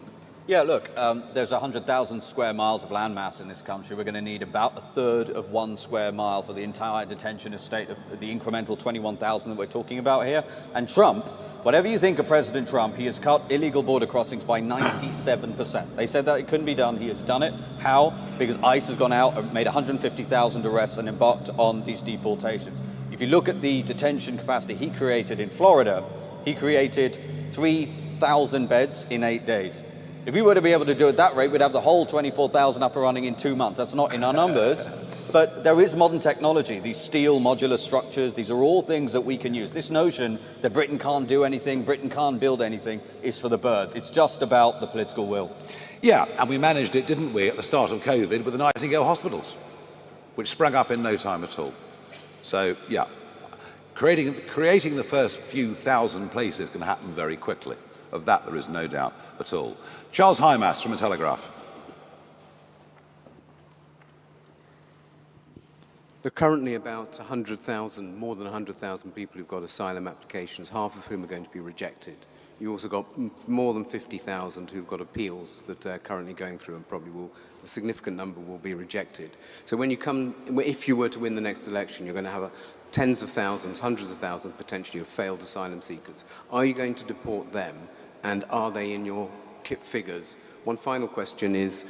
Yeah, look, there's 100,000 square miles of landmass in this country. We're going to need about a third of 1 square mile for the entire detention estate of the incremental 21,000 that we're talking about here. And Trump, whatever you think of President Trump, he has cut illegal border crossings by 97%. They said that it couldn't be done. He has done it. How? Because ICE has gone out and made 150,000 arrests and embarked on these deportations. If you look at the detention capacity he created in Florida, he created 3,000 beds in 8 days. If we were to be able to do it at that rate, we'd have the whole 24,000 up and running in 2 months. That's not in our numbers, but there is modern technology. These steel modular structures, these are all things that we can use. This notion that Britain can't do anything, Britain can't build anything, is for the birds. It's just about the political will. Yeah, and we managed it, didn't we, at the start of COVID with the Nightingale hospitals, which sprang up in no time at all. So, yeah, creating the first few thousand places can happen very quickly. Of that, there is no doubt at all. Charles Hymas from The Telegraph. There are currently about 100,000, more than 100,000 people who've got asylum applications, half of whom are going to be rejected. You also got more than 50,000 who've got appeals that are currently going through and probably will, a significant number will be rejected. So when you come, if you were to win the next election, you're going to have tens of thousands, hundreds of thousands potentially of failed asylum seekers. Are you going to deport them? And are they in your KIP figures? One final question is,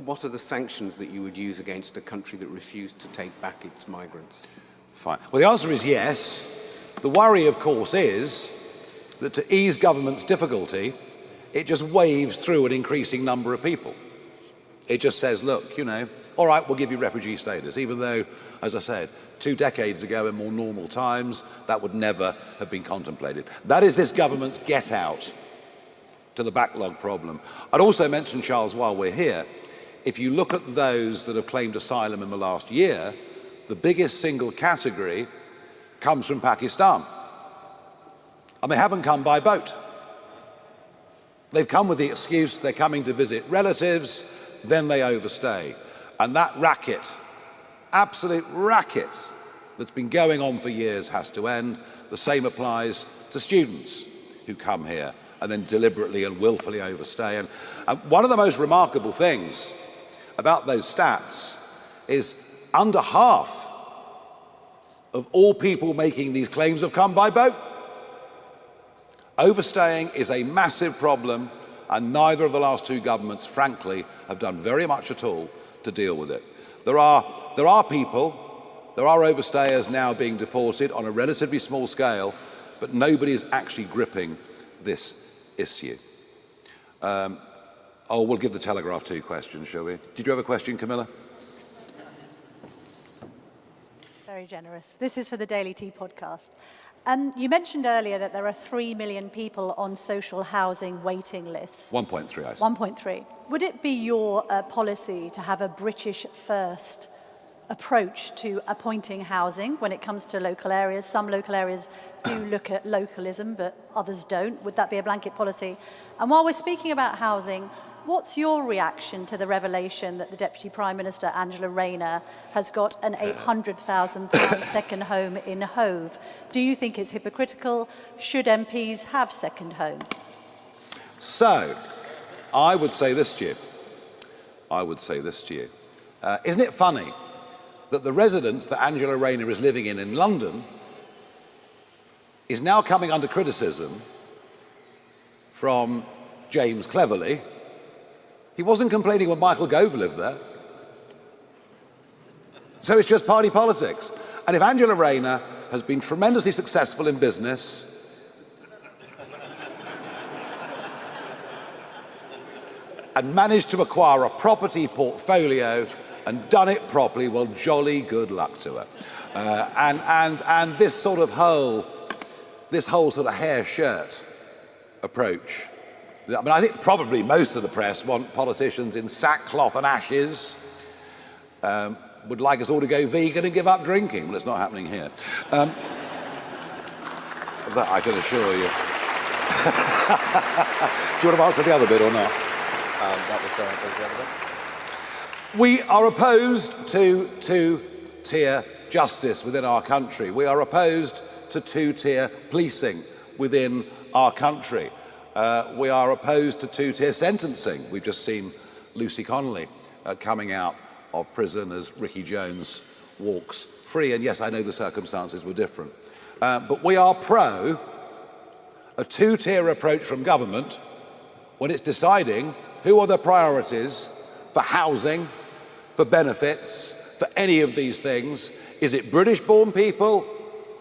what are the sanctions that you would use against a country that refused to take back its migrants? Fine. Well, the answer is yes. The worry, of course, is that to ease government's difficulty, it just waves through an increasing number of people. It just says, look, you know, all right, we'll give you refugee status, even though, as I said, 2 decades ago in more normal times, that would never have been contemplated. That is this government's get out to the backlog problem. I'd also mention, Charles, while we're here, if you look at those that have claimed asylum in the last year, the biggest single category comes from Pakistan. And they haven't come by boat. They've come with the excuse they're coming to visit relatives, then they overstay. And that racket, absolute racket, that's been going on for years has to end. The same applies to students who come here and then deliberately and willfully overstay. And one of the most remarkable things about those stats is under half of all people making these claims have come by boat. Overstaying is a massive problem, and neither of the last 2 governments, frankly, have done very much at all to deal with it. There are overstayers now being deported on a relatively small scale, but nobody is actually gripping this issue. We'll give the Telegraph 2 questions, shall we? Did you have a question, Camilla? Very generous. This is for the Daily Tea podcast. You mentioned earlier that there are 3 million people on social housing waiting lists. 1.3, I said. 1.3. Would it be your policy to have a British first approach to appointing housing when it comes to local areas? Some local areas do look at localism, but others don't. Would that be a blanket policy? And while we're speaking about housing, what's your reaction to the revelation that the Deputy Prime Minister, Angela Rayner, has got an £800,000 second home in Hove? Do you think it's hypocritical? Should MPs have second homes? So, I would say this to you. Isn't it funny that the residence that Angela Rayner is living in London is now coming under criticism from James Cleverly? He wasn't complaining when Michael Gove lived there. So it's just party politics. And if Angela Rayner has been tremendously successful in business, and managed to acquire a property portfolio and done it properly, well, jolly good luck to her. And this whole sort of hair shirt approach. I mean, I think probably most of the press want politicians in sackcloth and ashes, would like us all to go vegan and give up drinking. Well, it's not happening here. That I can assure you. Do you want to answer the other bit or not? That was the other bit. We are opposed to two-tier justice within our country. We are opposed to two-tier policing within our country. We are opposed to two-tier sentencing. We've just seen Lucy Connolly coming out of prison as Ricky Jones walks free. And yes, I know the circumstances were different. But we are pro a two-tier approach from government when it's deciding who are the priorities for housing, for benefits, for any of these things. Is it British-born people,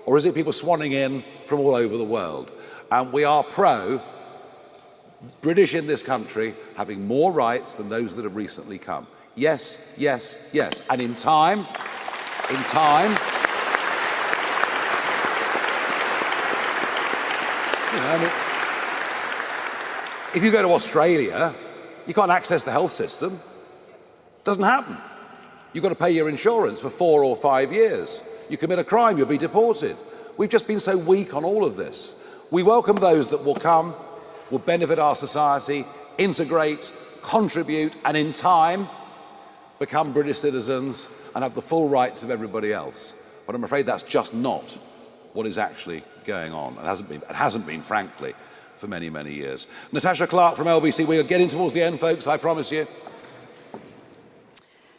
or is it people swanning in from all over the world? And we are pro British in this country having more rights than those that have recently come. Yes, yes, yes. And in time, you know, I mean, if you go to Australia, you can't access the health system. Doesn't happen. You've got to pay your insurance for 4 or 5 years. You commit a crime, you'll be deported. We've just been so weak on all of this. We welcome those that will come, will benefit our society, integrate, contribute, and in time become British citizens and have the full rights of everybody else. But I'm afraid that's just not what is actually going on. It hasn't been, frankly, for many, many years. Natasha Clark from LBC. We are getting towards the end, folks, I promise you.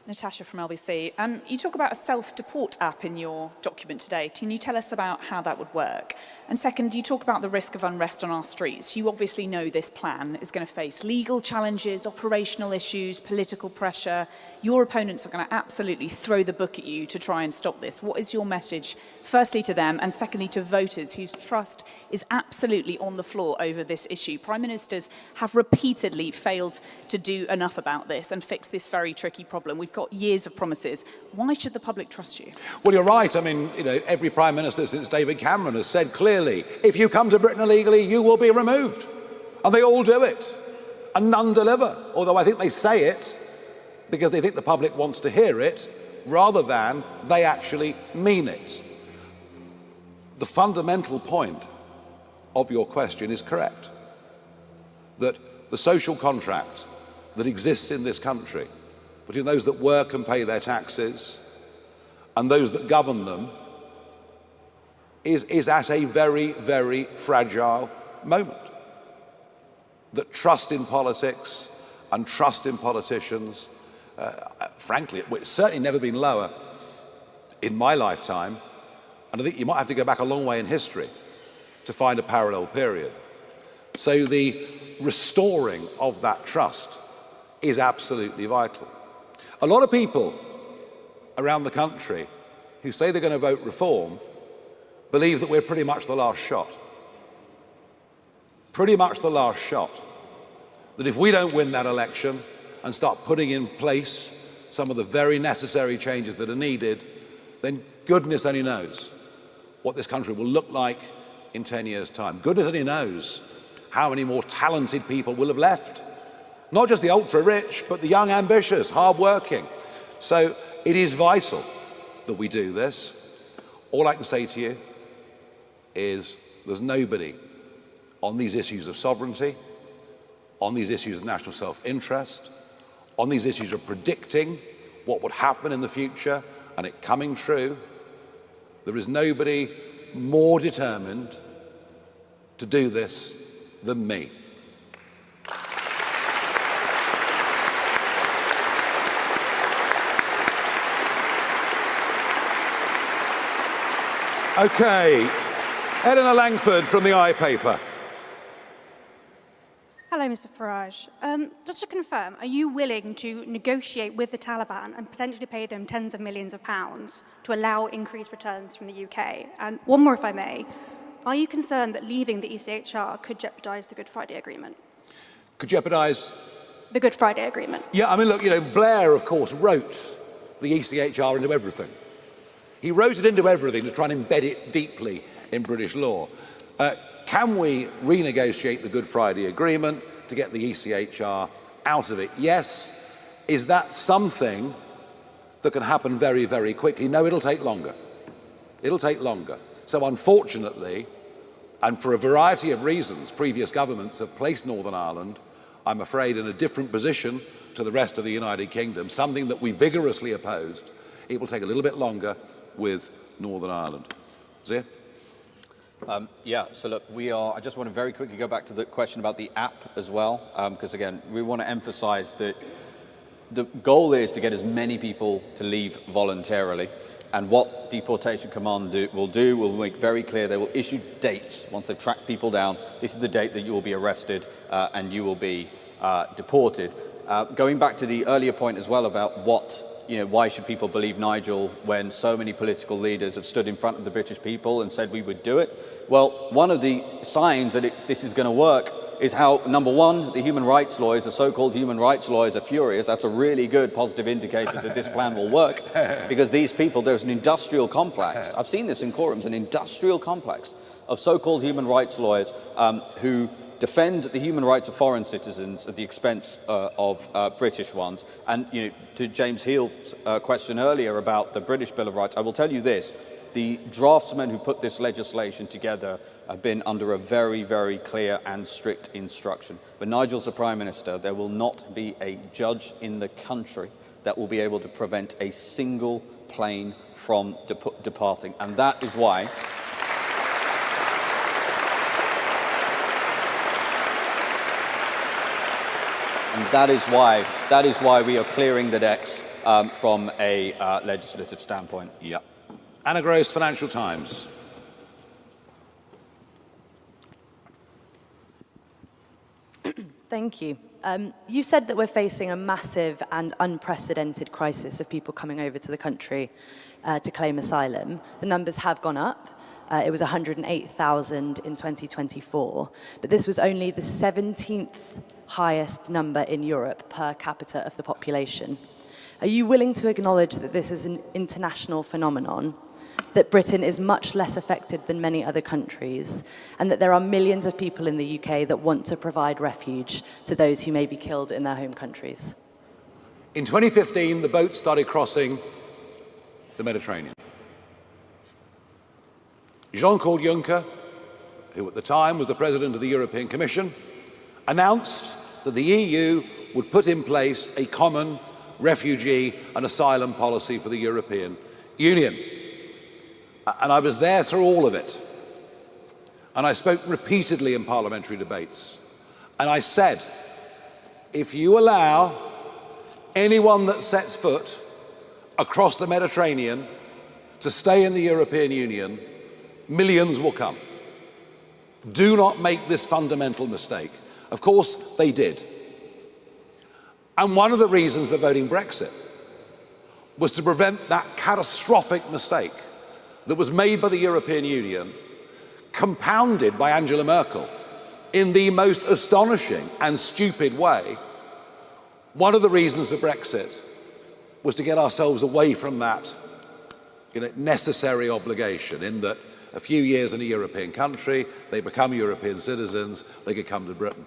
Natasha from LBC. You talk about a self-deport app in your document today. Can you tell us about how that would work? And second, you talk about the risk of unrest on our streets. You obviously know this plan is going to face legal challenges, operational issues, political pressure. Your opponents are going to absolutely throw the book at you to try and stop this. What is your message, firstly to them, and secondly to voters whose trust is absolutely on the floor over this issue? Prime Ministers have repeatedly failed to do enough about this and fix this very tricky problem. We've got years of promises. Why should the public trust you? Well, you're right. I mean, you know, every Prime Minister since David Cameron has said clearly, if you come to Britain illegally, you will be removed. And they all do it. And none deliver. Although I think they say it because they think the public wants to hear it, rather than they actually mean it. The fundamental point of your question is correct. That the social contract that exists in this country between those that work and pay their taxes and those that govern them is at a very, very fragile moment. That trust in politics and trust in politicians, frankly, it's certainly never been lower in my lifetime, and I think you might have to go back a long way in history to find a parallel period. So the restoring of that trust is absolutely vital. A lot of people around the country who say they're going to vote reform believe that we're pretty much the last shot. Pretty much the last shot. That if we don't win that election and start putting in place some of the very necessary changes that are needed, then goodness only knows what this country will look like in 10 years' time. Goodness only knows how many more talented people will have left. Not just the ultra-rich, but the young, ambitious, hard-working. So it is vital that we do this. All I can say to you is there's nobody on these issues of sovereignty, on these issues of national self-interest, on these issues of predicting what would happen in the future and it coming true. There is nobody more determined to do this than me. Okay, Eleanor Langford from the iPaper. Hello, Mr. Farage. Just to confirm, are you willing to negotiate with the Taliban and potentially pay them tens of millions of pounds to allow increased returns from the UK? And one more, if I may. Are you concerned that leaving the ECHR could jeopardise the Good Friday Agreement? Could jeopardise? The Good Friday Agreement. Yeah, I mean, look, you know, Blair, of course, wrote the ECHR into everything. He wrote it into everything to try and embed it deeply in British law. Can we renegotiate the Good Friday Agreement to get the ECHR out of it? Yes. Is that something that can happen very, very quickly? No, it'll take longer. It'll take longer. So unfortunately, and for a variety of reasons, previous governments have placed Northern Ireland, I'm afraid, in a different position to the rest of the United Kingdom, something that we vigorously opposed. It will take a little bit longer with Northern Ireland. Zia? Yeah, so look, I just want to very quickly go back to the question about the app as well, because again, we want to emphasize that the goal is to get as many people to leave voluntarily. And what Deportation Command will make very clear, they will issue dates once they've tracked people down. This is the date that you will be arrested and you will be deported. Going back to the earlier point as well about why should people believe Nigel when so many political leaders have stood in front of the British people and said we would do it? Well, one of the signs that this is going to work is how, number one, the human rights lawyers, the so-called human rights lawyers, are furious. That's a really good positive indicator that this plan will work, because these people, there's an industrial complex. I've seen this in courtrooms, an industrial complex of so-called human rights lawyers who defend the human rights of foreign citizens at the expense of British ones. And to James Heal's question earlier about the British Bill of Rights, I will tell you this. The draftsmen who put this legislation together have been under a very, very clear and strict instruction. But Nigel's the Prime Minister. There will not be a judge in the country that will be able to prevent a single plane from departing. And that is why that is why we are clearing the decks from a legislative standpoint. Yeah. Anna Gross, Financial Times. Thank you. You said that we're facing a massive and unprecedented crisis of people coming over to the country to claim asylum. The numbers have gone up. It was 108,000 in 2024, but this was only the 17th highest number in Europe per capita of the population. Are you willing to acknowledge that this is an international phenomenon, that Britain is much less affected than many other countries, and that there are millions of people in the UK that want to provide refuge to those who may be killed in their home countries? In 2015, the boat started crossing the Mediterranean. Jean-Claude Juncker, who at the time was the President of the European Commission, announced that the EU would put in place a common refugee and asylum policy for the European Union. And I was there through all of it. And I spoke repeatedly in parliamentary debates. And I said, if you allow anyone that sets foot across the Mediterranean to stay in the European Union, millions will come. Do not make this fundamental mistake. Of course, they did. And one of the reasons for voting Brexit was to prevent that catastrophic mistake that was made by the European Union, compounded by Angela Merkel in the most astonishing and stupid way. One of the reasons for Brexit was to get ourselves away from that necessary obligation, in that a few years in a European country, they become European citizens, they could come to Britain.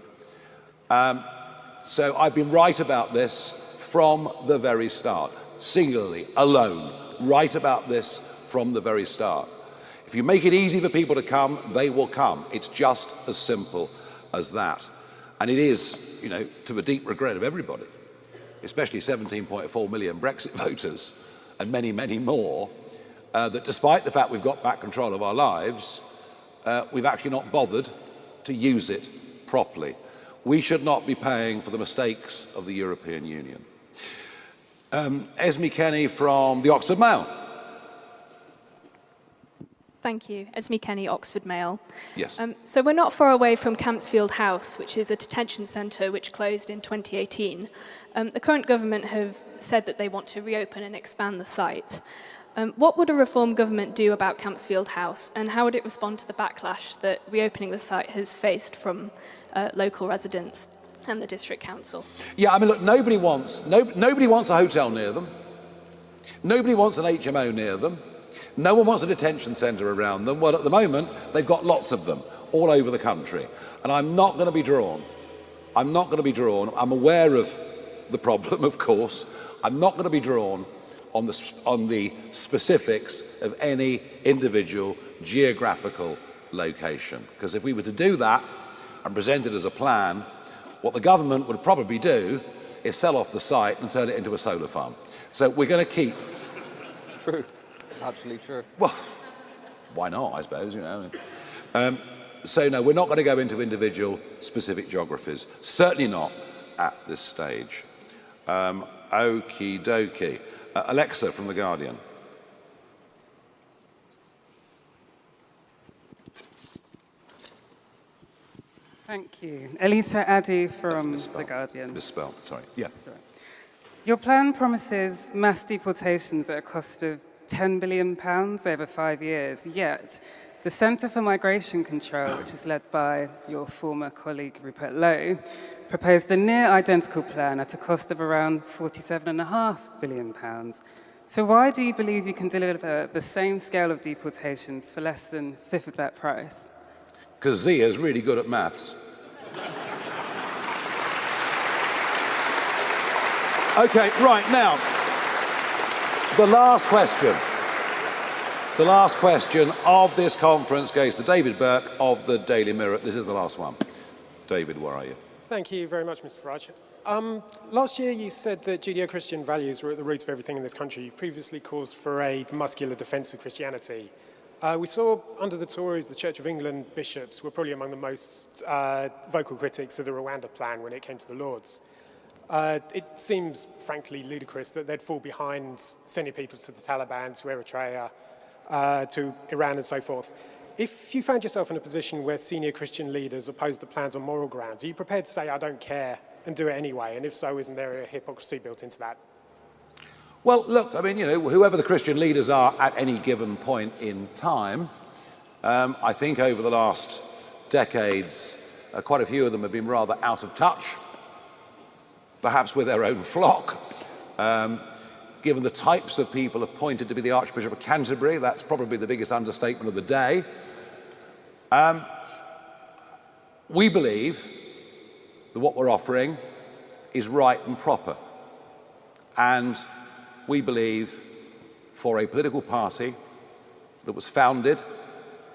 So I've been right about this from the very start, singularly, alone, right about this from the very start. If you make it easy for people to come, they will come. It's just as simple as that. And it is, to the deep regret of everybody, especially 17.4 million Brexit voters and many, many more, that despite the fact we've got back control of our lives, we've actually not bothered to use it properly. We should not be paying for the mistakes of the European Union. Esme Kenny from the Oxford Mail. Thank you. Esme Kenny, Oxford Mail. Yes. So we're not far away from Campsfield House, which is a detention centre which closed in 2018. The current government have said that they want to reopen and expand the site. What would a reform government do about Campsfield House, and how would it respond to the backlash that reopening the site has faced from local residents and the district council? Yeah, I mean, look, nobody wants a hotel near them. Nobody wants an HMO near them. No one wants a detention centre around them. Well, at the moment, they've got lots of them all over the country. And I'm not going to be drawn. I'm I'm aware of the problem, of course. I'm not going to be drawn on the specifics of any individual geographical location. Because if we were to do that and present it as a plan, what the government would probably do is sell off the site and turn it into a solar farm. So we're going to keep... It's true. It's absolutely true. Well, why not, I suppose, So no, we're not going to go into individual specific geographies. Certainly not at this stage. Okie dokie. Alexa from The Guardian. Thank you. Elita Addy from The Guardian. Misspelled, sorry. Yeah. Sorry. Your plan promises mass deportations at a cost of £10 billion over 5 years, yet the Centre for Migration Control, which is led by your former colleague Rupert Lowe, proposed a near identical plan at a cost of around £47.5 billion. So why do you believe you can deliver the same scale of deportations for less than a fifth of that price? Because Zia's really good at maths. Okay, right, now, the last question. The last question of this conference goes to David Burke of the Daily Mirror. This is the last one. David, where are you? Thank you very much, Mr. Farage. Last year you said that Judeo-Christian values were at the root of everything in this country. You've previously called for a muscular defence of Christianity. We saw under the Tories, the Church of England bishops were probably among the most vocal critics of the Rwanda plan when it came to the Lords. It seems, frankly, ludicrous that they'd fall behind sending people to the Taliban, to Eritrea, to Iran and so forth. If you found yourself in a position where senior Christian leaders opposed the plans on moral grounds, are you prepared to say, I don't care, and do it anyway? And if so, isn't there a hypocrisy built into that? Well, look, I mean, you know, whoever the Christian leaders are at any given point in time, I think over the last decades, quite a few of them have been rather out of touch, perhaps with their own flock. Given the types of people appointed to be the Archbishop of Canterbury, that's probably the biggest understatement of the day. We believe that what we're offering is right and proper. And we believe for a political party that was founded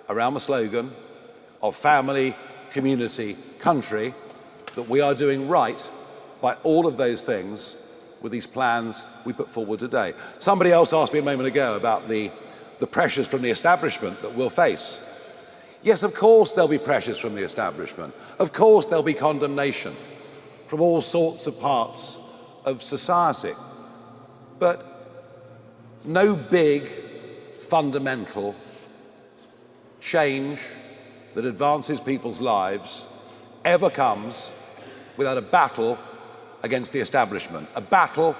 around the slogan of family, community, country, that we are doing right by all of those things with these plans we put forward today. Somebody else asked me a moment ago about the pressures from the establishment that we'll face. Yes, of course there'll be pressures from the establishment. Of course there'll be condemnation from all sorts of parts of society. But no big, fundamental change that advances people's lives ever comes without a battle against the establishment, a battle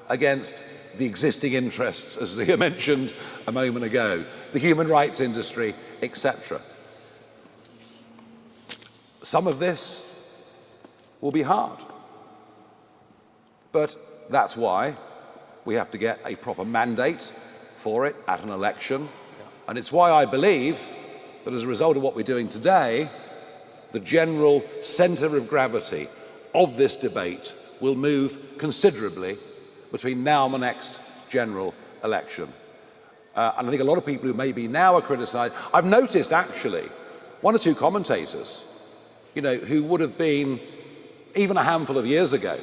against the existing interests, as Zia mentioned a moment ago, the human rights industry, etc. Some of this will be hard, but that's why we have to get a proper mandate for it at an election. And it's why I believe that as a result of what we're doing today, the general centre of gravity of this debate will move considerably between now and the next general election. And I think a lot of people who maybe now are criticised, I've noticed actually one or two commentators, you know, who would have been, even a handful of years ago,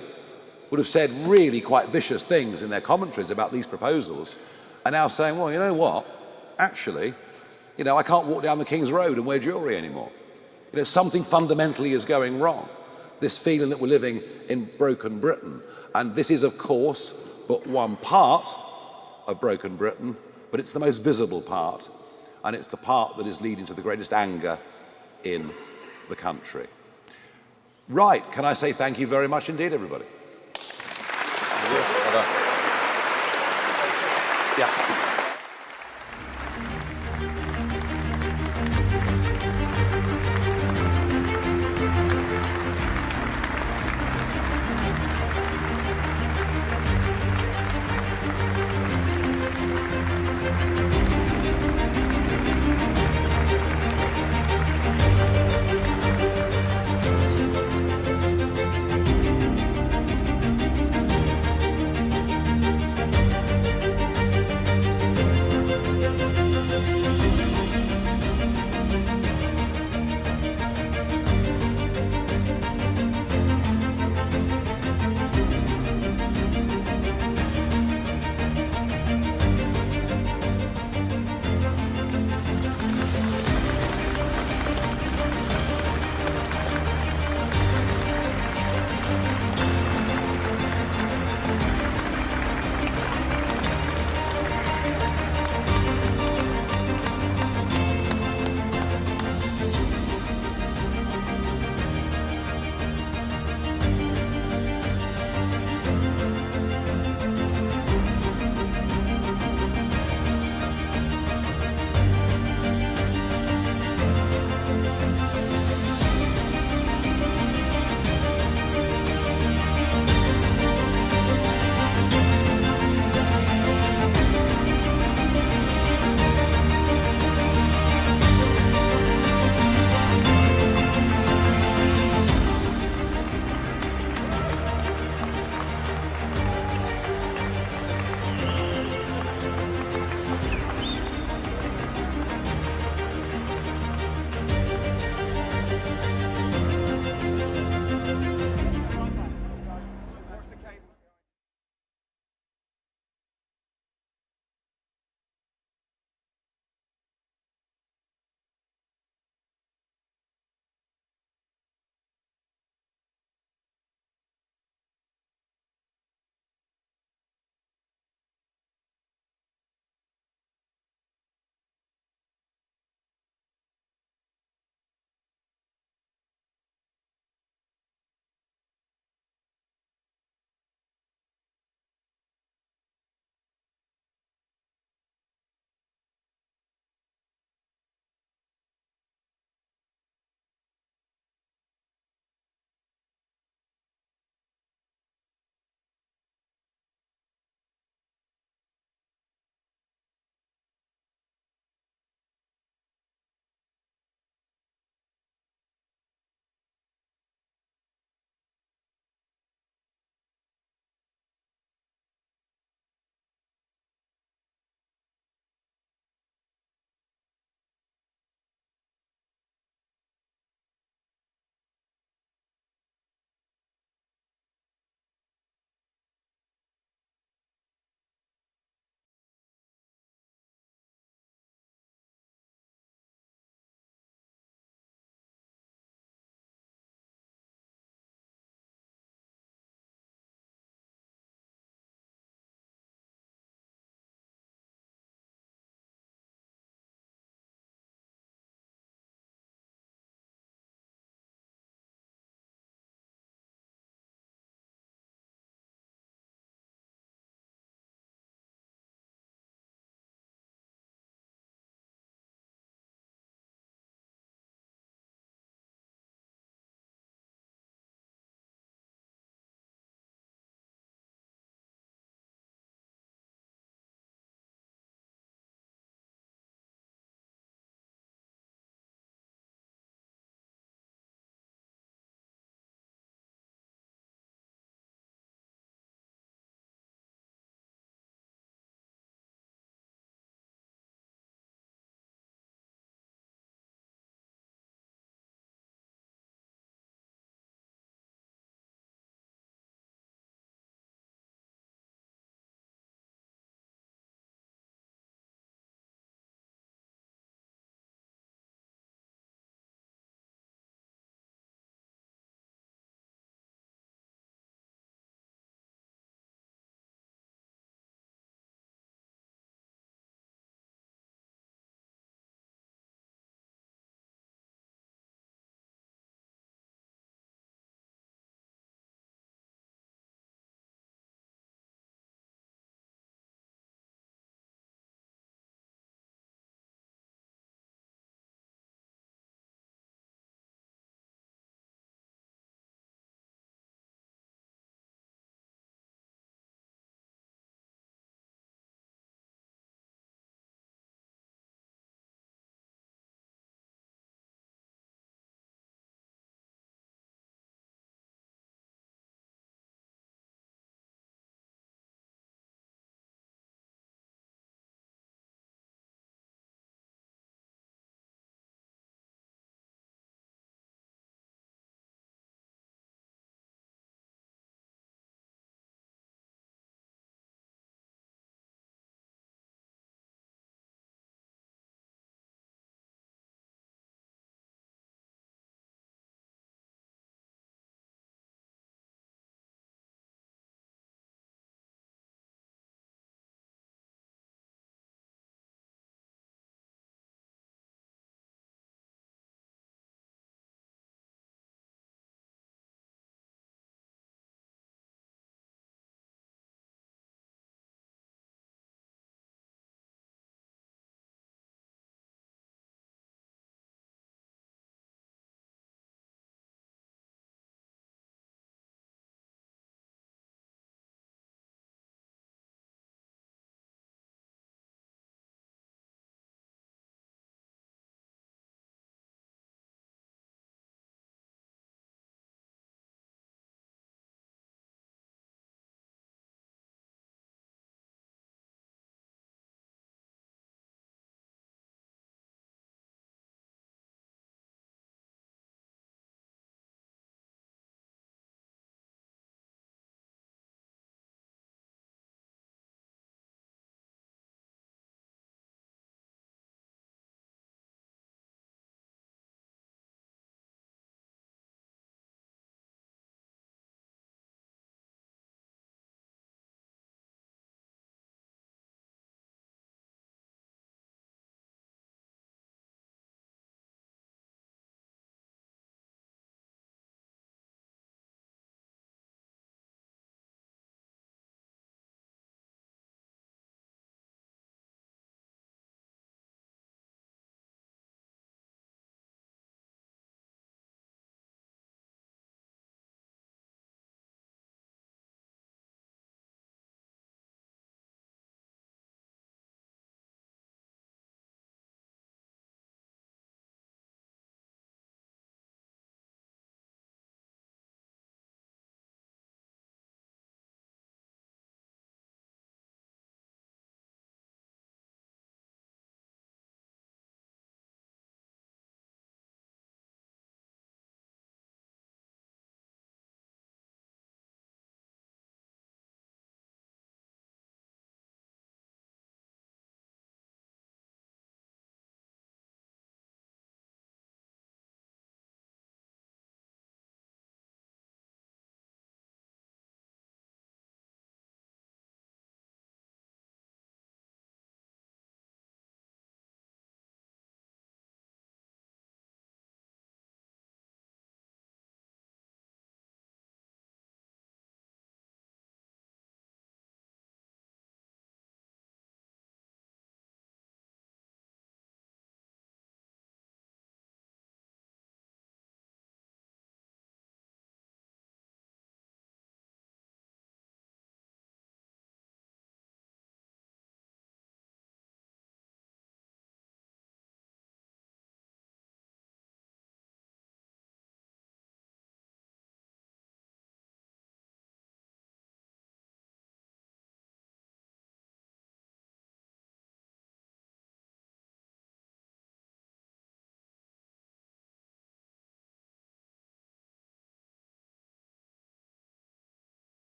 would have said really quite vicious things in their commentaries about these proposals, are now saying, well, you know what, actually, you know, I can't walk down the King's Road and wear jewellery anymore. You know, something fundamentally is going wrong. This feeling that we're living in broken Britain. And this is, of course, but one part of broken Britain, but it's the most visible part, and it's the part that is leading to the greatest anger in the country. Right, can I say thank you very much indeed, everybody? Yeah.